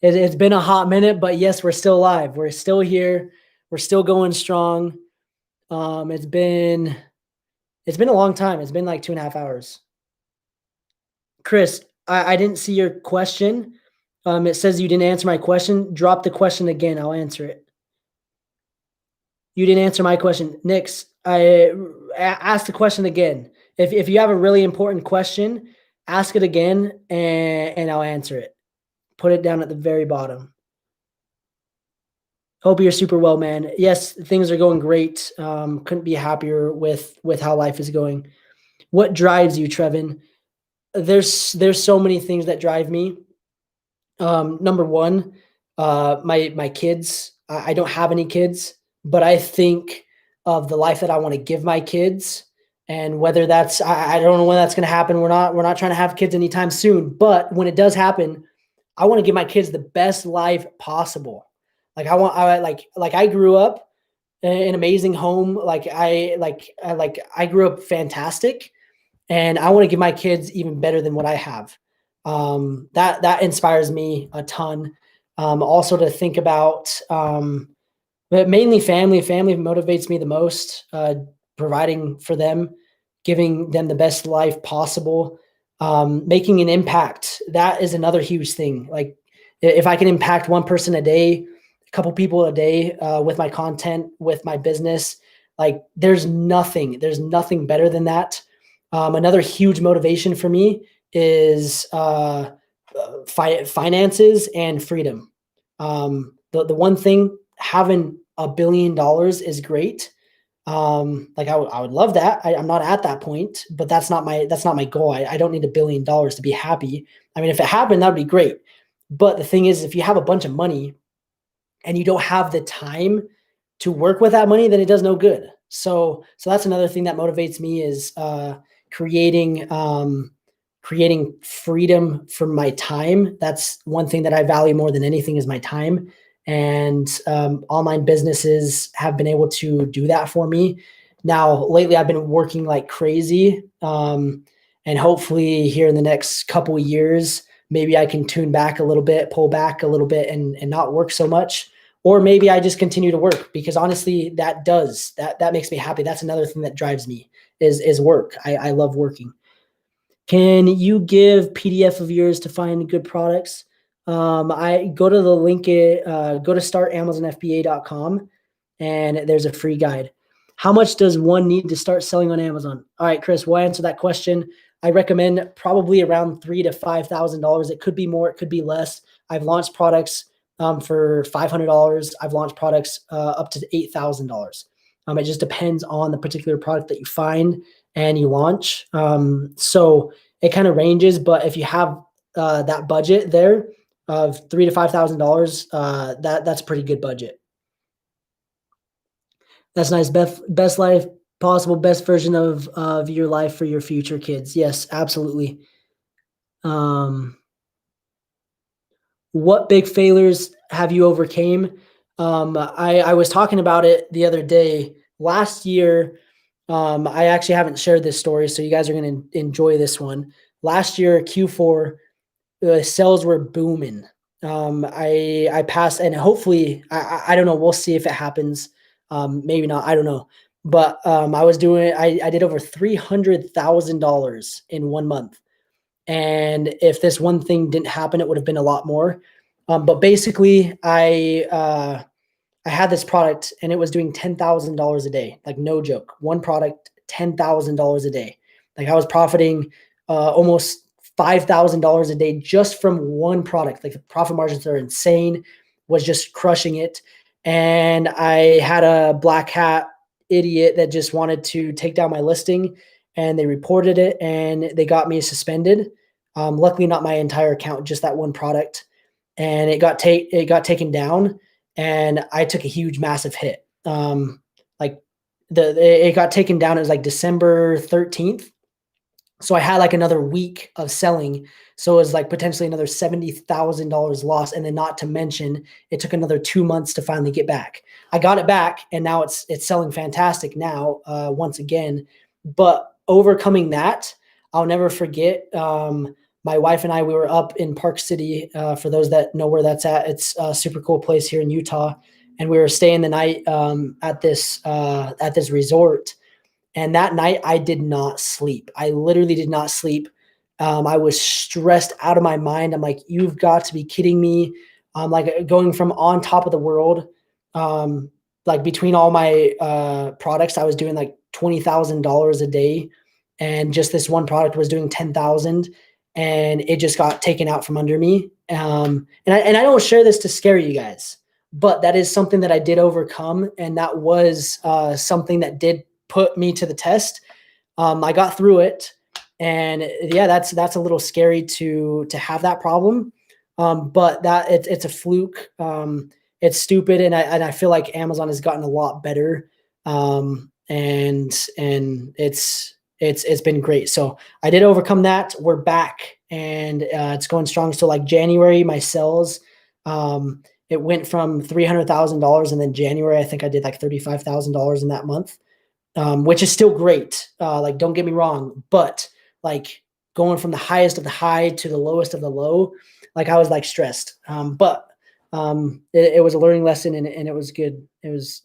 It's been a hot minute, but yes, we're still alive. We're still here. We're still going strong. It's been a long time. It's been like 2.5 hours. Chris, I didn't see your question. It says you didn't answer my question. Drop the question again. I'll answer it. You didn't answer my question. Nix, I asked the question again. If you have a really important question, ask it again and I'll answer it. Put it down at the very bottom. Hope you're super well, man. Yes, things are going great. Couldn't be happier with how life is going. What drives you, Trevin? There's so many things that drive me. Number one, my kids. I don't have any kids, but I think of the life that I want to give my kids, and whether that's I don't know when that's going to happen. We're not trying to have kids anytime soon, but when it does happen, I want to give my kids the best life possible. Like I grew up in an amazing home. I grew up fantastic, and I want to give my kids even better than what I have. That inspires me a ton. Also to think about, but mainly family. Family motivates me the most. Providing for them, giving them the best life possible, making an impact. That is another huge thing. Like if I can impact one person a day, a couple people a day, with my content, with my business, like there's nothing better than that. Another huge motivation for me is finances and freedom. The one thing, having $1 billion is great. Like I would love that. I'm not at that point, but that's not my goal. I don't need $1 billion to be happy. I mean, if it happened, that'd be great. But the thing is, if you have a bunch of money and you don't have the time to work with that money, then it does no good. So that's another thing that motivates me is creating freedom from my time. That's one thing that I value more than anything is my time. And online businesses have been able to do that for me. Now, lately, I've been working like crazy. And hopefully here in the next couple of years, maybe I can tune back a little bit, pull back a little bit and not work so much. Or maybe I just continue to work, because honestly, that makes me happy. That's another thing that drives me is work. I love working. Can you give PDF of yours to find good products? I go to the link, go to startamazonfba.com, and there's a free guide. How much does one need to start selling on Amazon? All right, Chris, we'll answer that question. I recommend probably around $3,000 to $5,000. It could be more, it could be less. I've launched products for $500. I've launched products up to $8,000. It just depends on the particular product that you find and you launch. So it kind of ranges, but if you have that budget there of $3,000 to $5,000, that's a pretty good budget. That's nice. Best life possible, best version of your life for your future kids. Yes, absolutely. What big failures have you overcame? I was talking about it the other day. Last year, I actually haven't shared this story, so you guys are going to enjoy this one. Last year, Q4, sales were booming. I passed, and hopefully, I don't know. We'll see if it happens. Maybe not. I don't know. But I did over $300,000 in 1 month. And if this one thing didn't happen, it would have been a lot more. But basically I had this product and it was doing $10,000 a day, like no joke. One product, $10,000 a day. Like I was profiting almost $5,000 a day just from one product. Like the profit margins are insane, was just crushing it. And I had a black hat idiot that just wanted to take down my listing, and they reported it and they got me suspended. Luckily not my entire account, just that one product. And it got taken down, and I took a huge, massive hit. Like it got taken down. It was like December 13th. So I had like another week of selling. So it was like potentially another $70,000 loss. And then not to mention, it took another 2 months to finally get back. I got it back, and now it's selling fantastic now, once again. But overcoming that, I'll never forget. My wife and I, we were up in Park City. For those that know where that's at, it's a super cool place here in Utah. And we were staying the night at this resort. And that night I did not sleep. I literally did not sleep. I was stressed out of my mind. I'm like, you've got to be kidding me. I'm like going from on top of the world. Like between all my products, I was doing like $20,000 a day. And just this one product was doing 10,000, and it just got taken out from under me. And I don't share this to scare you guys, but that is something that I did overcome. And that was something that did put me to the test. I got through it, and yeah, that's a little scary to have that problem. But that it's a fluke. It's stupid. And I feel like Amazon has gotten a lot better. And it's been great. So I did overcome that. We're back, and it's going strong. So like January, my sales, it went from $300,000, and then January, I think I did like $35,000 in that month. Which is still great. Like, don't get me wrong, but like going from the highest of the high to the lowest of the low, like I was like stressed. But it was a learning lesson, and it was good. It was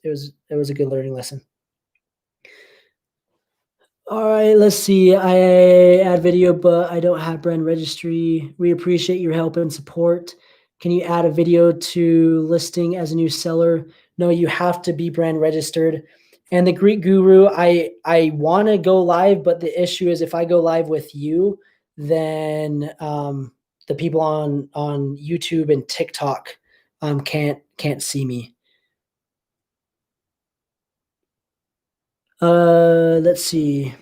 a good learning lesson. All right, let's see. I add video, but I don't have brand registry. We appreciate your help and support. Can you add a video to listing as a new seller? No, you have to be brand registered. And the Greek Guru, I want to go live, but the issue is if I go live with you, then the people on YouTube and TikTok can't see me. Let's see.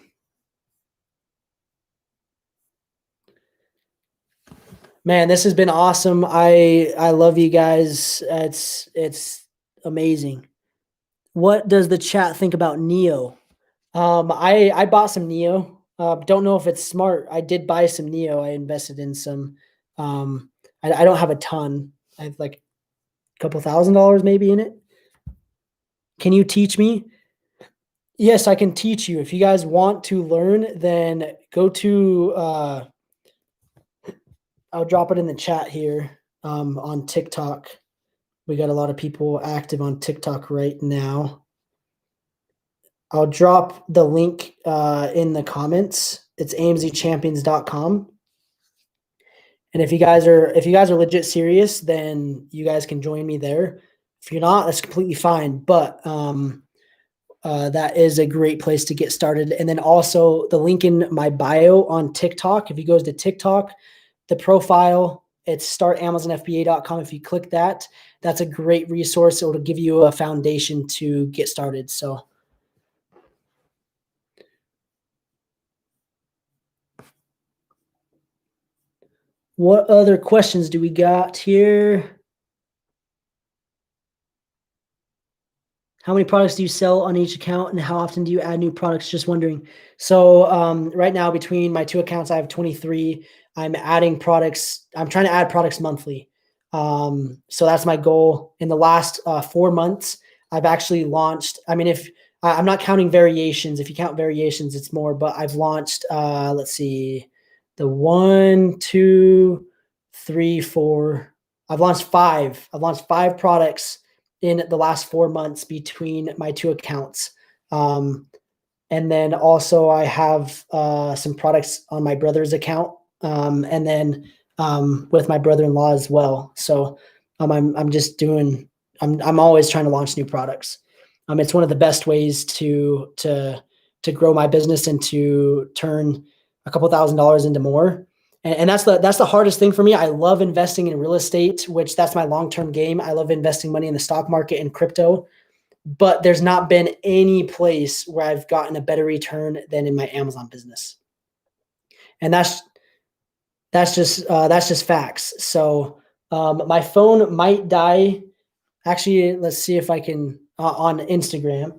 Man, this has been awesome. I love you guys. It's amazing. What does the chat think about Neo? I bought some Neo. Don't know if it's smart. I did buy some Neo. I invested in some. I don't have a ton. I have like a couple $1,000 maybe in it. Can you teach me? Yes, I can teach you. If you guys want to learn, then go to, I'll drop it in the chat here, on TikTok. We got a lot of people active on TikTok right now. I'll drop the link in the comments. It's amzchampions.com. And if you guys are legit serious, then you guys can join me there. If you're not, that's completely fine. But that is a great place to get started. And then also the link in my bio on TikTok. If you go to TikTok, the profile, it's startamazonfba.com. If you click that, that's a great resource. It'll give you a foundation to get started. So what other questions do we got here? How many products do you sell on each account, and how often do you add new products? Just wondering. So right now between my two accounts, I have 23. I'm adding products. I'm trying to add products monthly. So that's my goal. In the last 4 months, I've actually launched, I mean, if I'm not counting variations, if you count variations, it's more, but I've launched, let's see, the 1, 2, 3, 4, I've launched 5. I've launched 5 products in the last 4 months between my two accounts. And then also I have some products on my brother's account. And then with my brother-in-law as well. So I'm always trying to launch new products. It's one of the best ways to grow my business and to turn a couple $1,000s into more. And that's the hardest thing for me. I love investing in real estate, which that's my long-term game. I love investing money in the stock market and crypto, but there's not been any place where I've gotten a better return than in my Amazon business. And that's just facts. So my phone might die. Actually, let's see if I can on Instagram.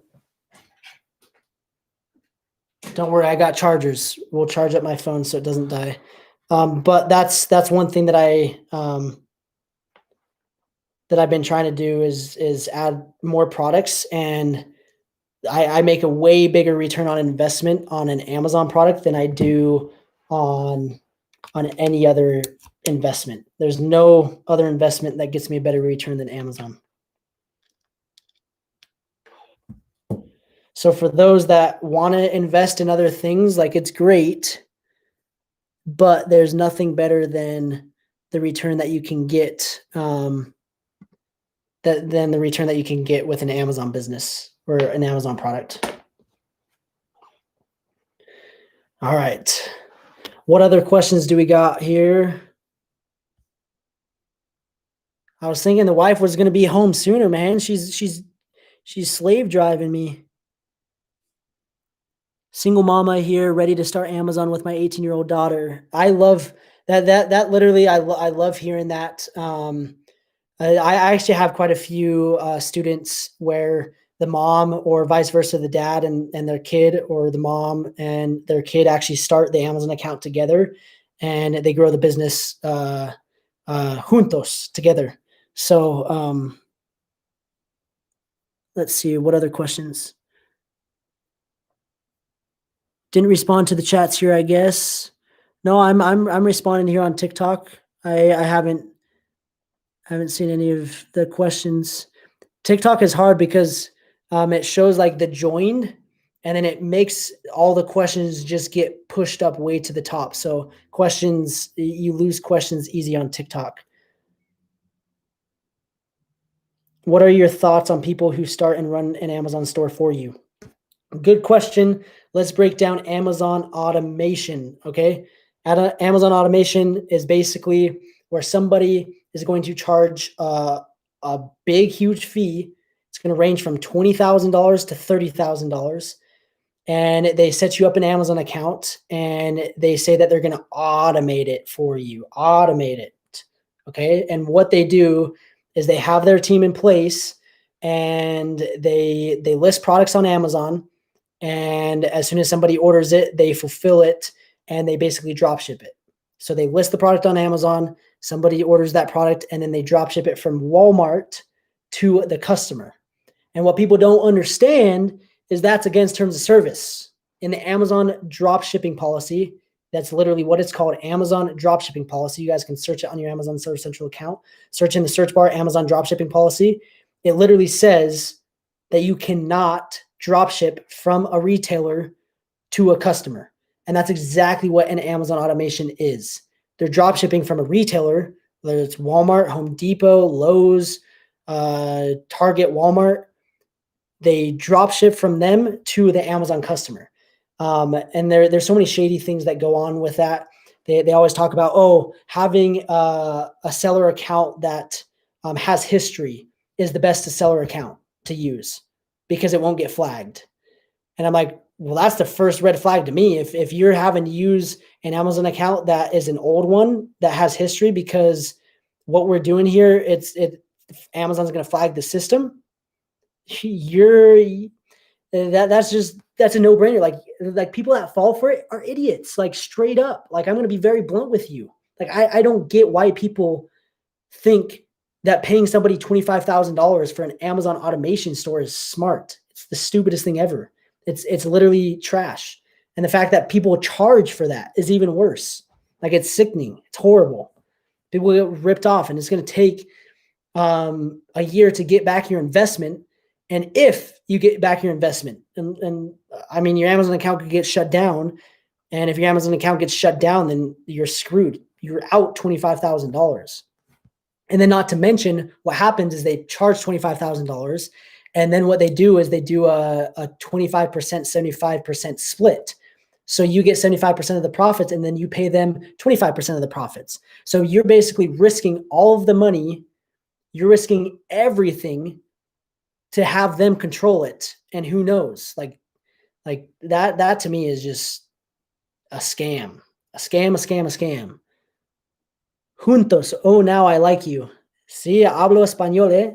Don't worry, I got chargers. We'll charge up my phone so it doesn't die. But that's one thing that I've been trying to do is add more products, and I make a way bigger return on investment on an Amazon product than I do on any other investment. There's no other investment that gets me a better return than Amazon. So for those that want to invest in other things, like, it's great, but there's nothing better than the return that you can get, than the return that you can get with an Amazon business or an Amazon product. All right. What other questions do we got here? I was thinking the wife was going to be home sooner, man. She's slave driving me. Single mama here, ready to start Amazon with my 18-year-old daughter. I love that literally, I love hearing that. I actually have quite a few students where the mom, or vice versa, the dad and their kid, or the mom and their kid actually start the Amazon account together, and they grow the business juntos together. So let's see, what other questions? Didn't respond to the chats here, I guess. No, I'm responding here on TikTok. I haven't seen any of the questions. TikTok is hard because it shows like the joined, and then it makes all the questions just get pushed up way to the top. So you lose questions easy on TikTok. What are your thoughts on people who start and run an Amazon store for you? Good question. Let's break down Amazon automation. Okay. Amazon automation is basically where somebody is going to charge a big, huge fee. It's going to range from $20,000 to $30,000. And they set you up an Amazon account, and they say that they're going to automate it for you. Automate it. Okay. And what they do is they have their team in place, and they list products on Amazon. And as soon as somebody orders it, they fulfill it, and they basically drop ship it. So they list the product on Amazon, somebody orders that product, and then they drop ship it from Walmart to the customer. And what people don't understand is that's against terms of service. In the Amazon drop shipping policy, that's literally what it's called, Amazon drop shipping policy. You guys can search it on your Amazon Search Central account. Search in the search bar, Amazon drop shipping policy. It literally says that you cannot drop ship from a retailer to a customer. And that's exactly what an Amazon automation is. They're drop shipping from a retailer, whether it's Walmart, Home Depot, Lowe's, Target, Walmart. They drop ship from them to the Amazon customer. And there's so many shady things that go on with that. They always talk about, having a seller account that has history is the best seller account to use, because it won't get flagged. And I'm like, well, that's the first red flag to me. If you're having to use an Amazon account that is an old one that has history, because what we're doing here, Amazon's going to flag the system. That's a no-brainer. Like people that fall for it are idiots, like straight up. Like, I'm going to be very blunt with you. Like, I don't get why people think that paying somebody $25,000 for an Amazon automation store is smart. It's the stupidest thing ever. It's literally trash. And the fact that people charge for that is even worse. Like, it's sickening. It's horrible. People get ripped off, and it's going to take a year to get back your investment. And if you get back your investment, and I mean, your Amazon account could get shut down. And if your Amazon account gets shut down, then you're screwed. you're out $25,000. And then not to mention what happens is they charge $25,000. And then what they do is they do a 25%, 75% split. So you get 75% of the profits and then you pay them 25% of the profits. So you're basically risking all of the money. You're risking everything to have them control it. And who knows, like that to me is just a scam, a scam. Juntos. Oh, now I like you. Sí, hablo español, eh?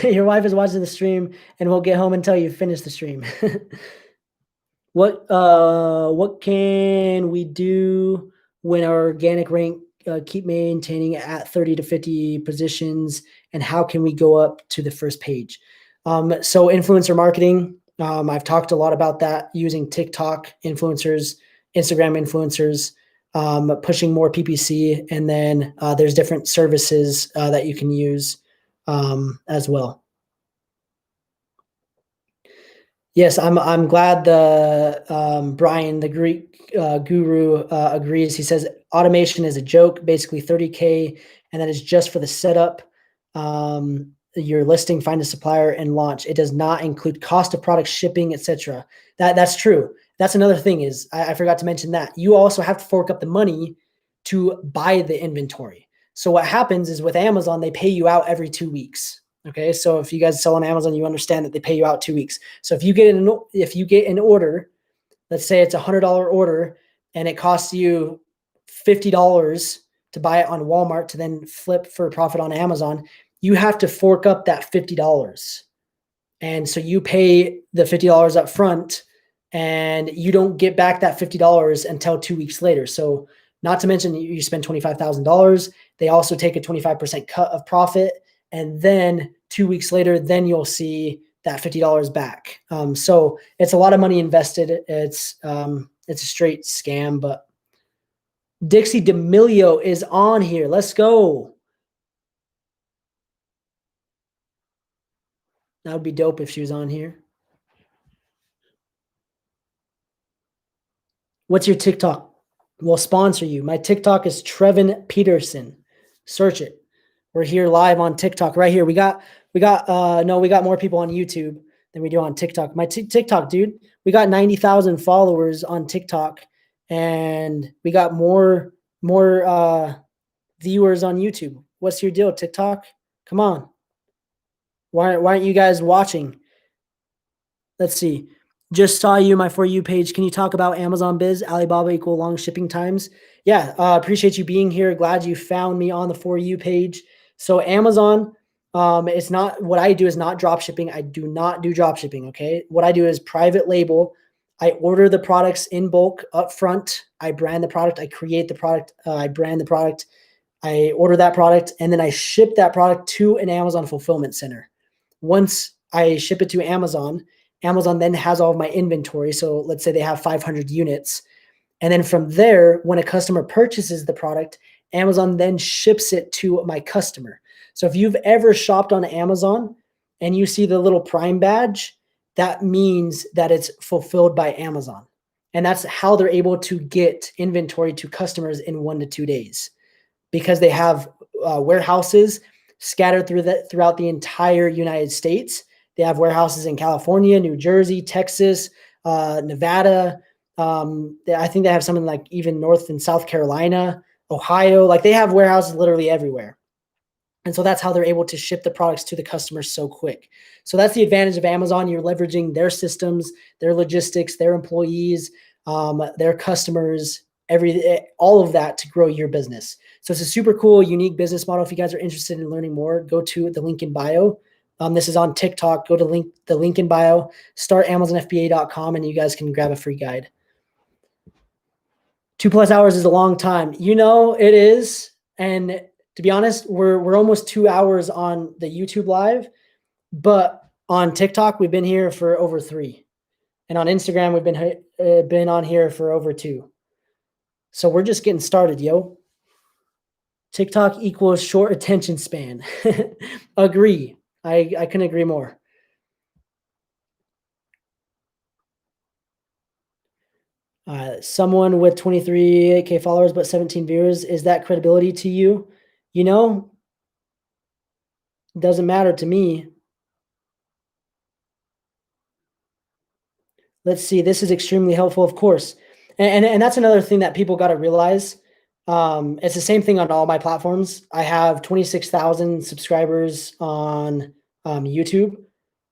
Your wife is watching the stream and we'll get home until you finish the stream. What can we do when our organic rank keep maintaining at 30 to 50 positions, and how can we go up to the first page? So influencer marketing, I've talked a lot about that, using TikTok influencers, Instagram influencers, pushing more PPC, and then there's different services that you can use as well. Yes, I'm glad the Brian, the Greek guru, agrees. He says automation is a joke, basically 30K, and that is just for the setup, your listing, find a supplier, and launch. It does not include cost of product, shipping, etc. That's true. That's another thing is I forgot to mention that you also have to fork up the money to buy the inventory. So what happens is with Amazon, they pay you out every 2 weeks. Okay, so if you guys sell on Amazon, you understand that they pay you out 2 weeks. So if you get an order, let's say it's $100 order, and it costs you $50 to buy it on Walmart to then flip for a profit on Amazon, you have to fork up that $50. And so you pay the $50 up front, and you don't get back that $50 until 2 weeks later. So not to mention you spend $25,000. They also take a 25% cut of profit. And then 2 weeks later, then you'll see that $50 back. So it's a lot of money invested. It's a straight scam. But Dixie D'Amelio is on here. Let's go. That would be dope if she was on here. What's your TikTok? We'll sponsor you. My TikTok is Trevin Peterson. Search it. We're here live on TikTok right here. We got more people on YouTube than we do on TikTok. My TikTok, dude, we got 90,000 followers on TikTok, and we got more viewers on YouTube. What's your deal, TikTok? Come on. Why aren't you guys watching? Let's see. Just saw you, my For You page. Can you talk about Amazon Biz, Alibaba equal long shipping times? Yeah, appreciate you being here. Glad you found me on the For You page. So Amazon, it's not, what I do is not drop shipping. I do not do drop shipping, okay? What I do is private label. I order the products in bulk up front. I brand the product. I create the product. I brand the product. I order that product, and then I ship that product to an Amazon fulfillment center. Once I ship it to Amazon, Amazon then has all of my inventory. So let's say they have 500 units. And then from there, when a customer purchases the product, Amazon then ships it to my customer. So if you've ever shopped on Amazon and you see the little Prime badge, that means that it's fulfilled by Amazon. And that's how they're able to get inventory to customers in 1 to 2 days, because they have warehouses scattered throughout the entire United States. They have warehouses in California, New Jersey, Texas, Nevada. I think they have something like even North and South Carolina, Ohio. Like they have warehouses literally everywhere. And so that's how they're able to ship the products to the customers so quick. So that's the advantage of Amazon. You're leveraging their systems, their logistics, their employees, their customers, all of that to grow your business. So it's a super cool, unique business model. If you guys are interested in learning more, go to the link in bio. This is on TikTok. Go to the link in bio, startamazonfba.com, and you guys can grab a free guide. 2+ hours is a long time. You know, it is. And to be honest, we're almost 2 hours on the YouTube live, but on TikTok, we've been here for over 3. And on Instagram, we've been on here for over 2. So we're just getting started, yo. TikTok equals short attention span. Agree. I couldn't agree more. Someone with 23K followers, but 17 viewers, is that credibility to you? Doesn't matter to me. Let's see. This is extremely helpful, of course. And that's another thing that people got to realize. It's the same thing on all my platforms. I have 26,000 subscribers on YouTube,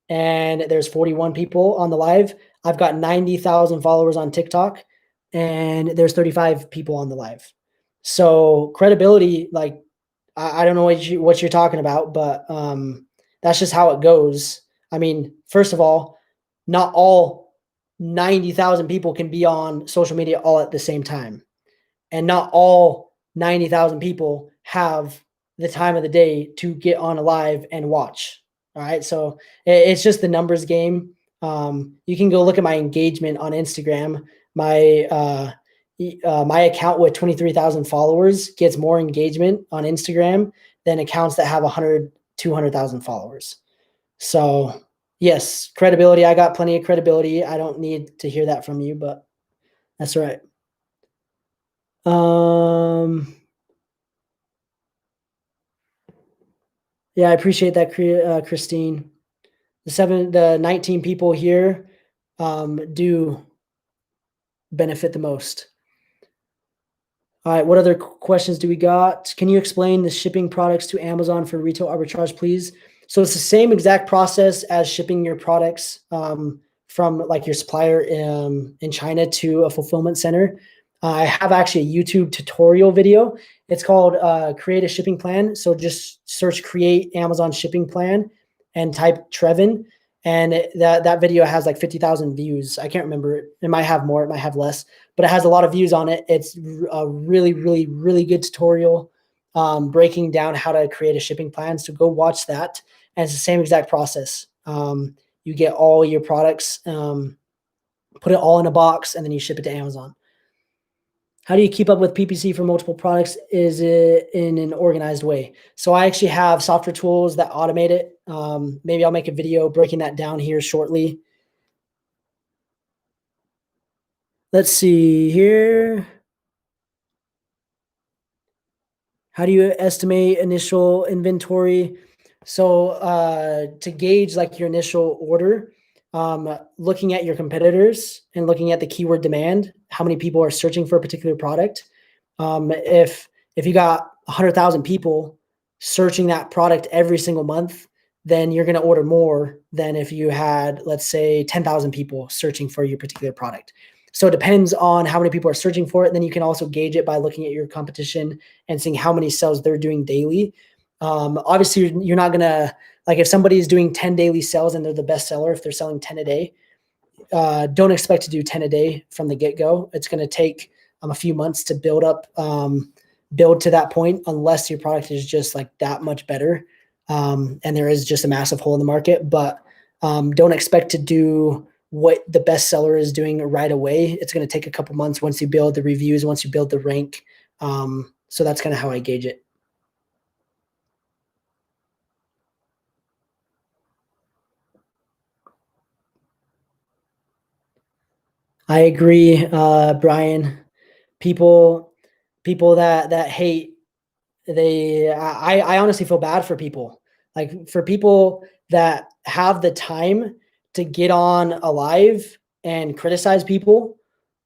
and there's 41 people on the live. I've got 90,000 followers on TikTok, and there's 35 people on the live. So credibility, like, I don't know what you're talking about, but that's just how it goes. I mean, first of all, not all 90,000 people can be on social media all at the same time. And not all 90,000 people have the time of the day to get on a live and watch. All right. So it's just the numbers game. You can go look at my engagement on Instagram. My account with 23,000 followers gets more engagement on Instagram than accounts that have 100, 200,000 followers. So yes, credibility. I got plenty of credibility. I don't need to hear that from you, but that's right. Yeah, I appreciate that, Christine. The 19 people here do benefit the most. All right, what other questions do we got? Can you explain the shipping products to Amazon for retail arbitrage, please? So it's the same exact process as shipping your products from like your supplier in China to a fulfillment center. I have actually a YouTube tutorial video. It's called Create a Shipping Plan. So just search Create Amazon Shipping Plan and type Trevin. And that video has like 50,000 views. I can't remember. It might have more, it might have less, but it has a lot of views on it. It's a really, really, really good tutorial breaking down how to create a shipping plan. So go watch that. And it's the same exact process. You get all your products, put it all in a box, and then you ship it to Amazon. How do you keep up with PPC for multiple products? Is it in an organized way? So I actually have software tools that automate it. Maybe I'll make a video breaking that down here shortly. Let's see here. How do you estimate initial inventory? So to gauge like your initial order, looking at your competitors and looking at the keyword demand, how many people are searching for a particular product. If you got 100,000 people searching that product every single month, then you're going to order more than if you had, let's say, 10,000 people searching for your particular product. So it depends on how many people are searching for it. And then you can also gauge it by looking at your competition and seeing how many sales they're doing daily. Obviously, you're not going to, like if somebody is doing 10 daily sales and they're the best seller, if they're selling 10 a day, don't expect to do 10 a day from the get-go. It's going to take a few months to build to that point, unless your product is just like that much better. And there is just a massive hole in the market, but don't expect to do what the best seller is doing right away. It's going to take a couple months once you build the reviews, once you build the rank. So that's kind of how I gauge it. I agree, Brian. People that hate, I honestly feel bad for people. Like for people that have the time to get on a live and criticize people,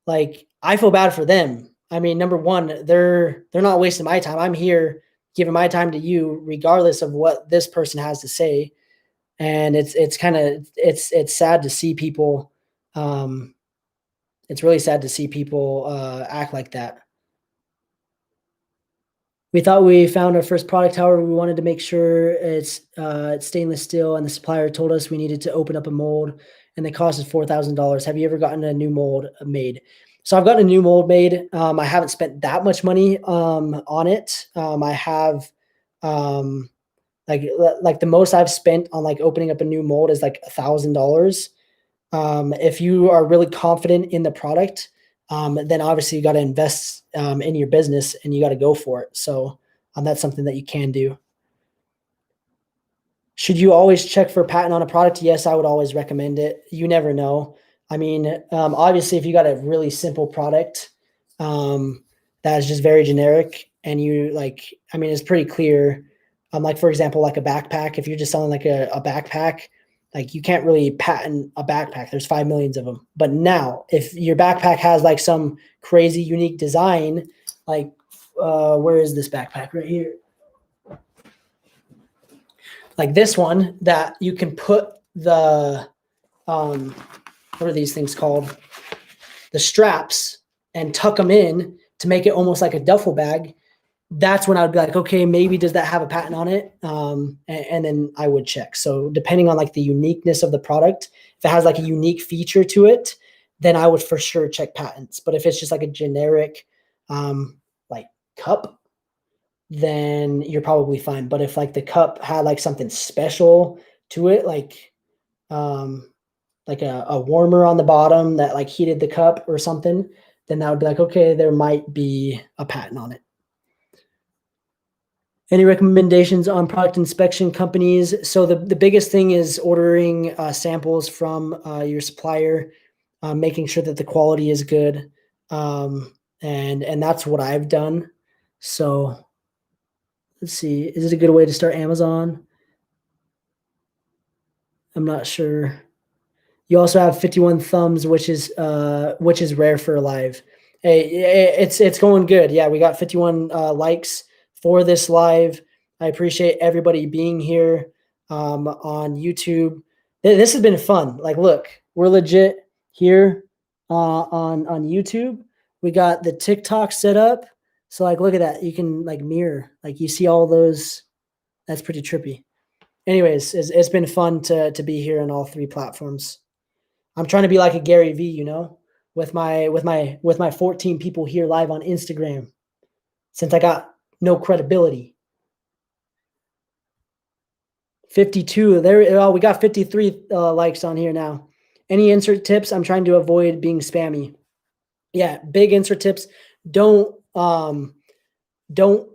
like I feel bad for them. I mean, number one, they're not wasting my time. I'm here giving my time to you, regardless of what this person has to say. And it's sad to see people. It's really sad to see people act like that. We thought we found our first product. However, we wanted to make sure it's stainless steel, and the supplier told us we needed to open up a mold, and the cost is $4,000. Have you ever gotten a new mold made? So I've gotten a new mold made. I haven't spent that much money on it. I have like the most I've spent on like opening up a new mold is like $1,000. If you are really confident in the product, then obviously you got to invest in your business and you got to go for it. So that's something that you can do. Should you always check for patent on a product? Yes, I would always recommend it. You never know. I mean, obviously, if you got a really simple product that is just very generic, and you like, I mean, it's pretty clear. Like for example, like a backpack. If you're just selling like a backpack, like you can't really patent a backpack. There's 5 million of them. But now, if your backpack has like some crazy unique design, like where is this backpack right here? Like this one that you can put the what are these things called? The straps, and tuck them in to make it almost like a duffel bag. That's when I would be like, okay, maybe does that have a patent on it? And then I would check. So depending on like the uniqueness of the product, if it has like a unique feature to it, then I would for sure check patents. But if it's just like a generic like cup, then you're probably fine. But if like the cup had like something special to it, like a warmer on the bottom that like heated the cup or something, then that would be like, okay, there might be a patent on it. Any recommendations on product inspection companies? So the biggest thing is ordering samples from your supplier, making sure that the quality is good. And that's what I've done. So let's see, is it a good way to start Amazon? I'm not sure. You also have 51 thumbs, which is rare for a live. Hey, it's going good. Yeah, we got 51 likes for this live. I appreciate everybody being here on YouTube. This has been fun. Like, look, we're legit here on YouTube. We got the TikTok set up. So like, look at that. You can like mirror, like you see all those. That's pretty trippy. Anyways, it's been fun to be here on all three platforms. I'm trying to be like a Gary V, you know, with my 14 people here live on Instagram, since I got no credibility. 52 there. Oh, we got 53 likes on here now. Any insert tips? I'm trying to avoid being spammy. Yeah, big insert tips. Don't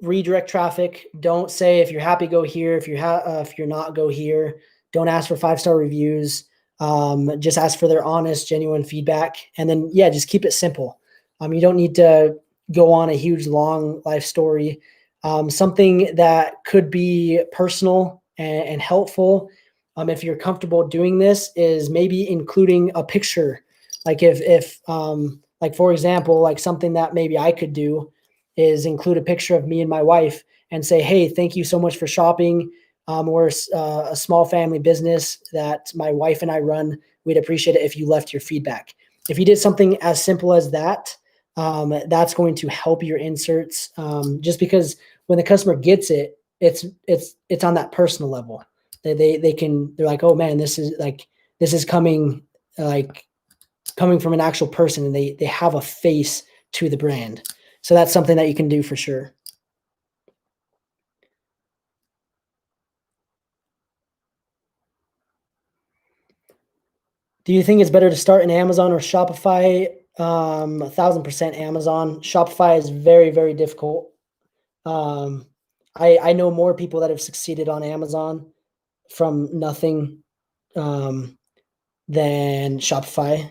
redirect traffic. Don't say if you're happy, go here. If you're not, go here. Don't ask for 5-star reviews. Just ask for their honest, genuine feedback. And then, yeah, just keep it simple. You don't need to go on a huge, long life story. Something that could be personal and helpful, if you're comfortable doing this, is maybe including a picture. Like if like for example, like something that maybe I could do is include a picture of me and my wife and say, hey, thank you so much for shopping. We're a small family business that my wife and I run. We'd appreciate it if you left your feedback. If you did something as simple as that, that's going to help your inserts. Just because when the customer gets it, it's on that personal level. They're like, oh man, this is coming from an actual person, and they have a face to the brand. So that's something that you can do for sure. Do you think it's better to start in Amazon or Shopify? 1,000% Amazon. Shopify is very, very difficult. I know more people that have succeeded on Amazon from nothing than Shopify.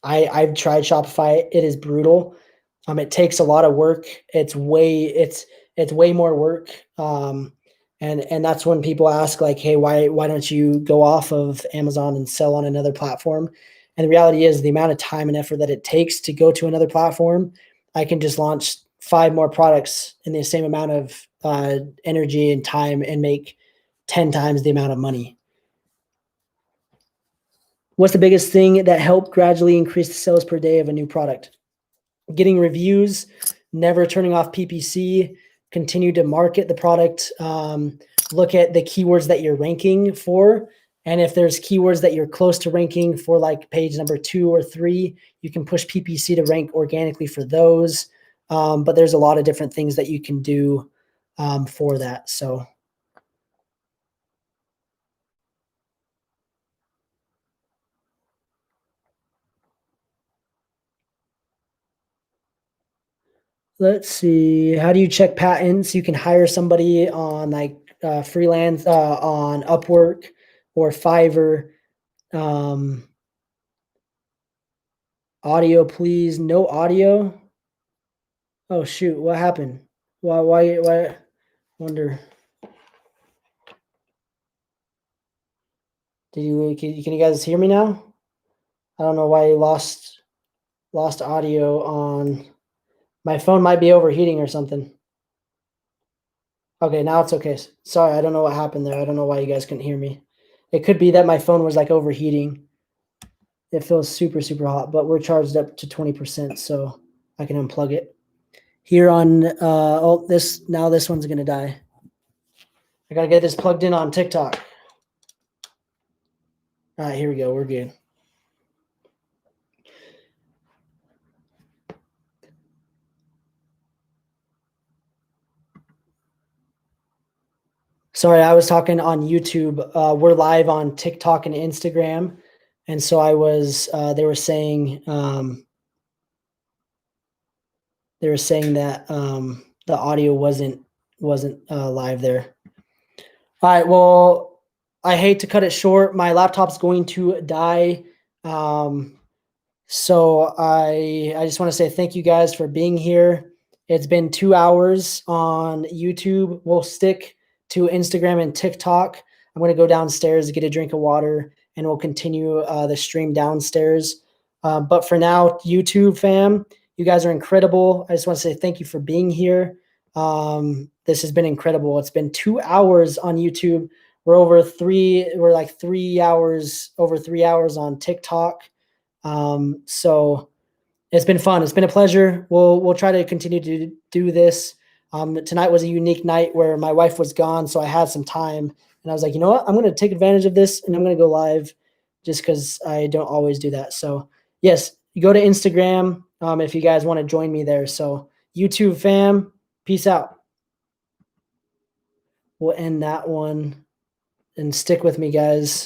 I've tried Shopify. It is brutal. It takes a lot of work. It's way more work. And that's when people ask like, hey, why don't you go off of Amazon and sell on another platform? And the reality is the amount of time and effort that it takes to go to another platform, I can just launch 5 more products in the same amount of energy and time and make 10 times the amount of money. What's the biggest thing that helped gradually increase the sales per day of a new product? Getting reviews, never turning off PPC, continue to market the product, look at the keywords that you're ranking for. And if there's keywords that you're close to ranking for, like page number 2 or 3, you can push PPC to rank organically for those. But there's a lot of different things that you can do for that. So let's see. How do you check patents? You can hire somebody on like freelance on Upwork or Fiverr. Audio, please. No audio. Oh shoot, what happened? Why? Wonder. Can you guys hear me now? I don't know why you lost audio on my phone. Might be overheating or something. Okay, now it's okay. Sorry, I don't know what happened there. I don't know why you guys couldn't hear me. It could be that my phone was like overheating. It feels super, super hot, but we're charged up to 20%, so I can unplug it. Here on, this one's gonna die. I gotta get this plugged in on TikTok. All right, here we go. We're good. Sorry, I was talking on YouTube. We're live on TikTok and Instagram, and so I was. They were saying that the audio wasn't live there. All right. Well, I hate to cut it short. My laptop's going to die. So I just want to say thank you guys for being here. It's been 2 hours on YouTube. We'll stick to Instagram and TikTok. I'm going to go downstairs to get a drink of water, and we'll continue the stream downstairs. But for now, YouTube fam, you guys are incredible. I just want to say thank you for being here. This has been incredible. It's been 2 hours on YouTube. We're over over 3 hours on TikTok. So it's been fun. It's been a pleasure. We'll try to continue to do this. Tonight was a unique night where my wife was gone, so I had some time, and I was like, you know what? I'm going to take advantage of this, and I'm going to go live just because I don't always do that. So yes, you go to Instagram if you guys want to join me there. So YouTube fam, peace out. We'll end that one, and stick with me, guys.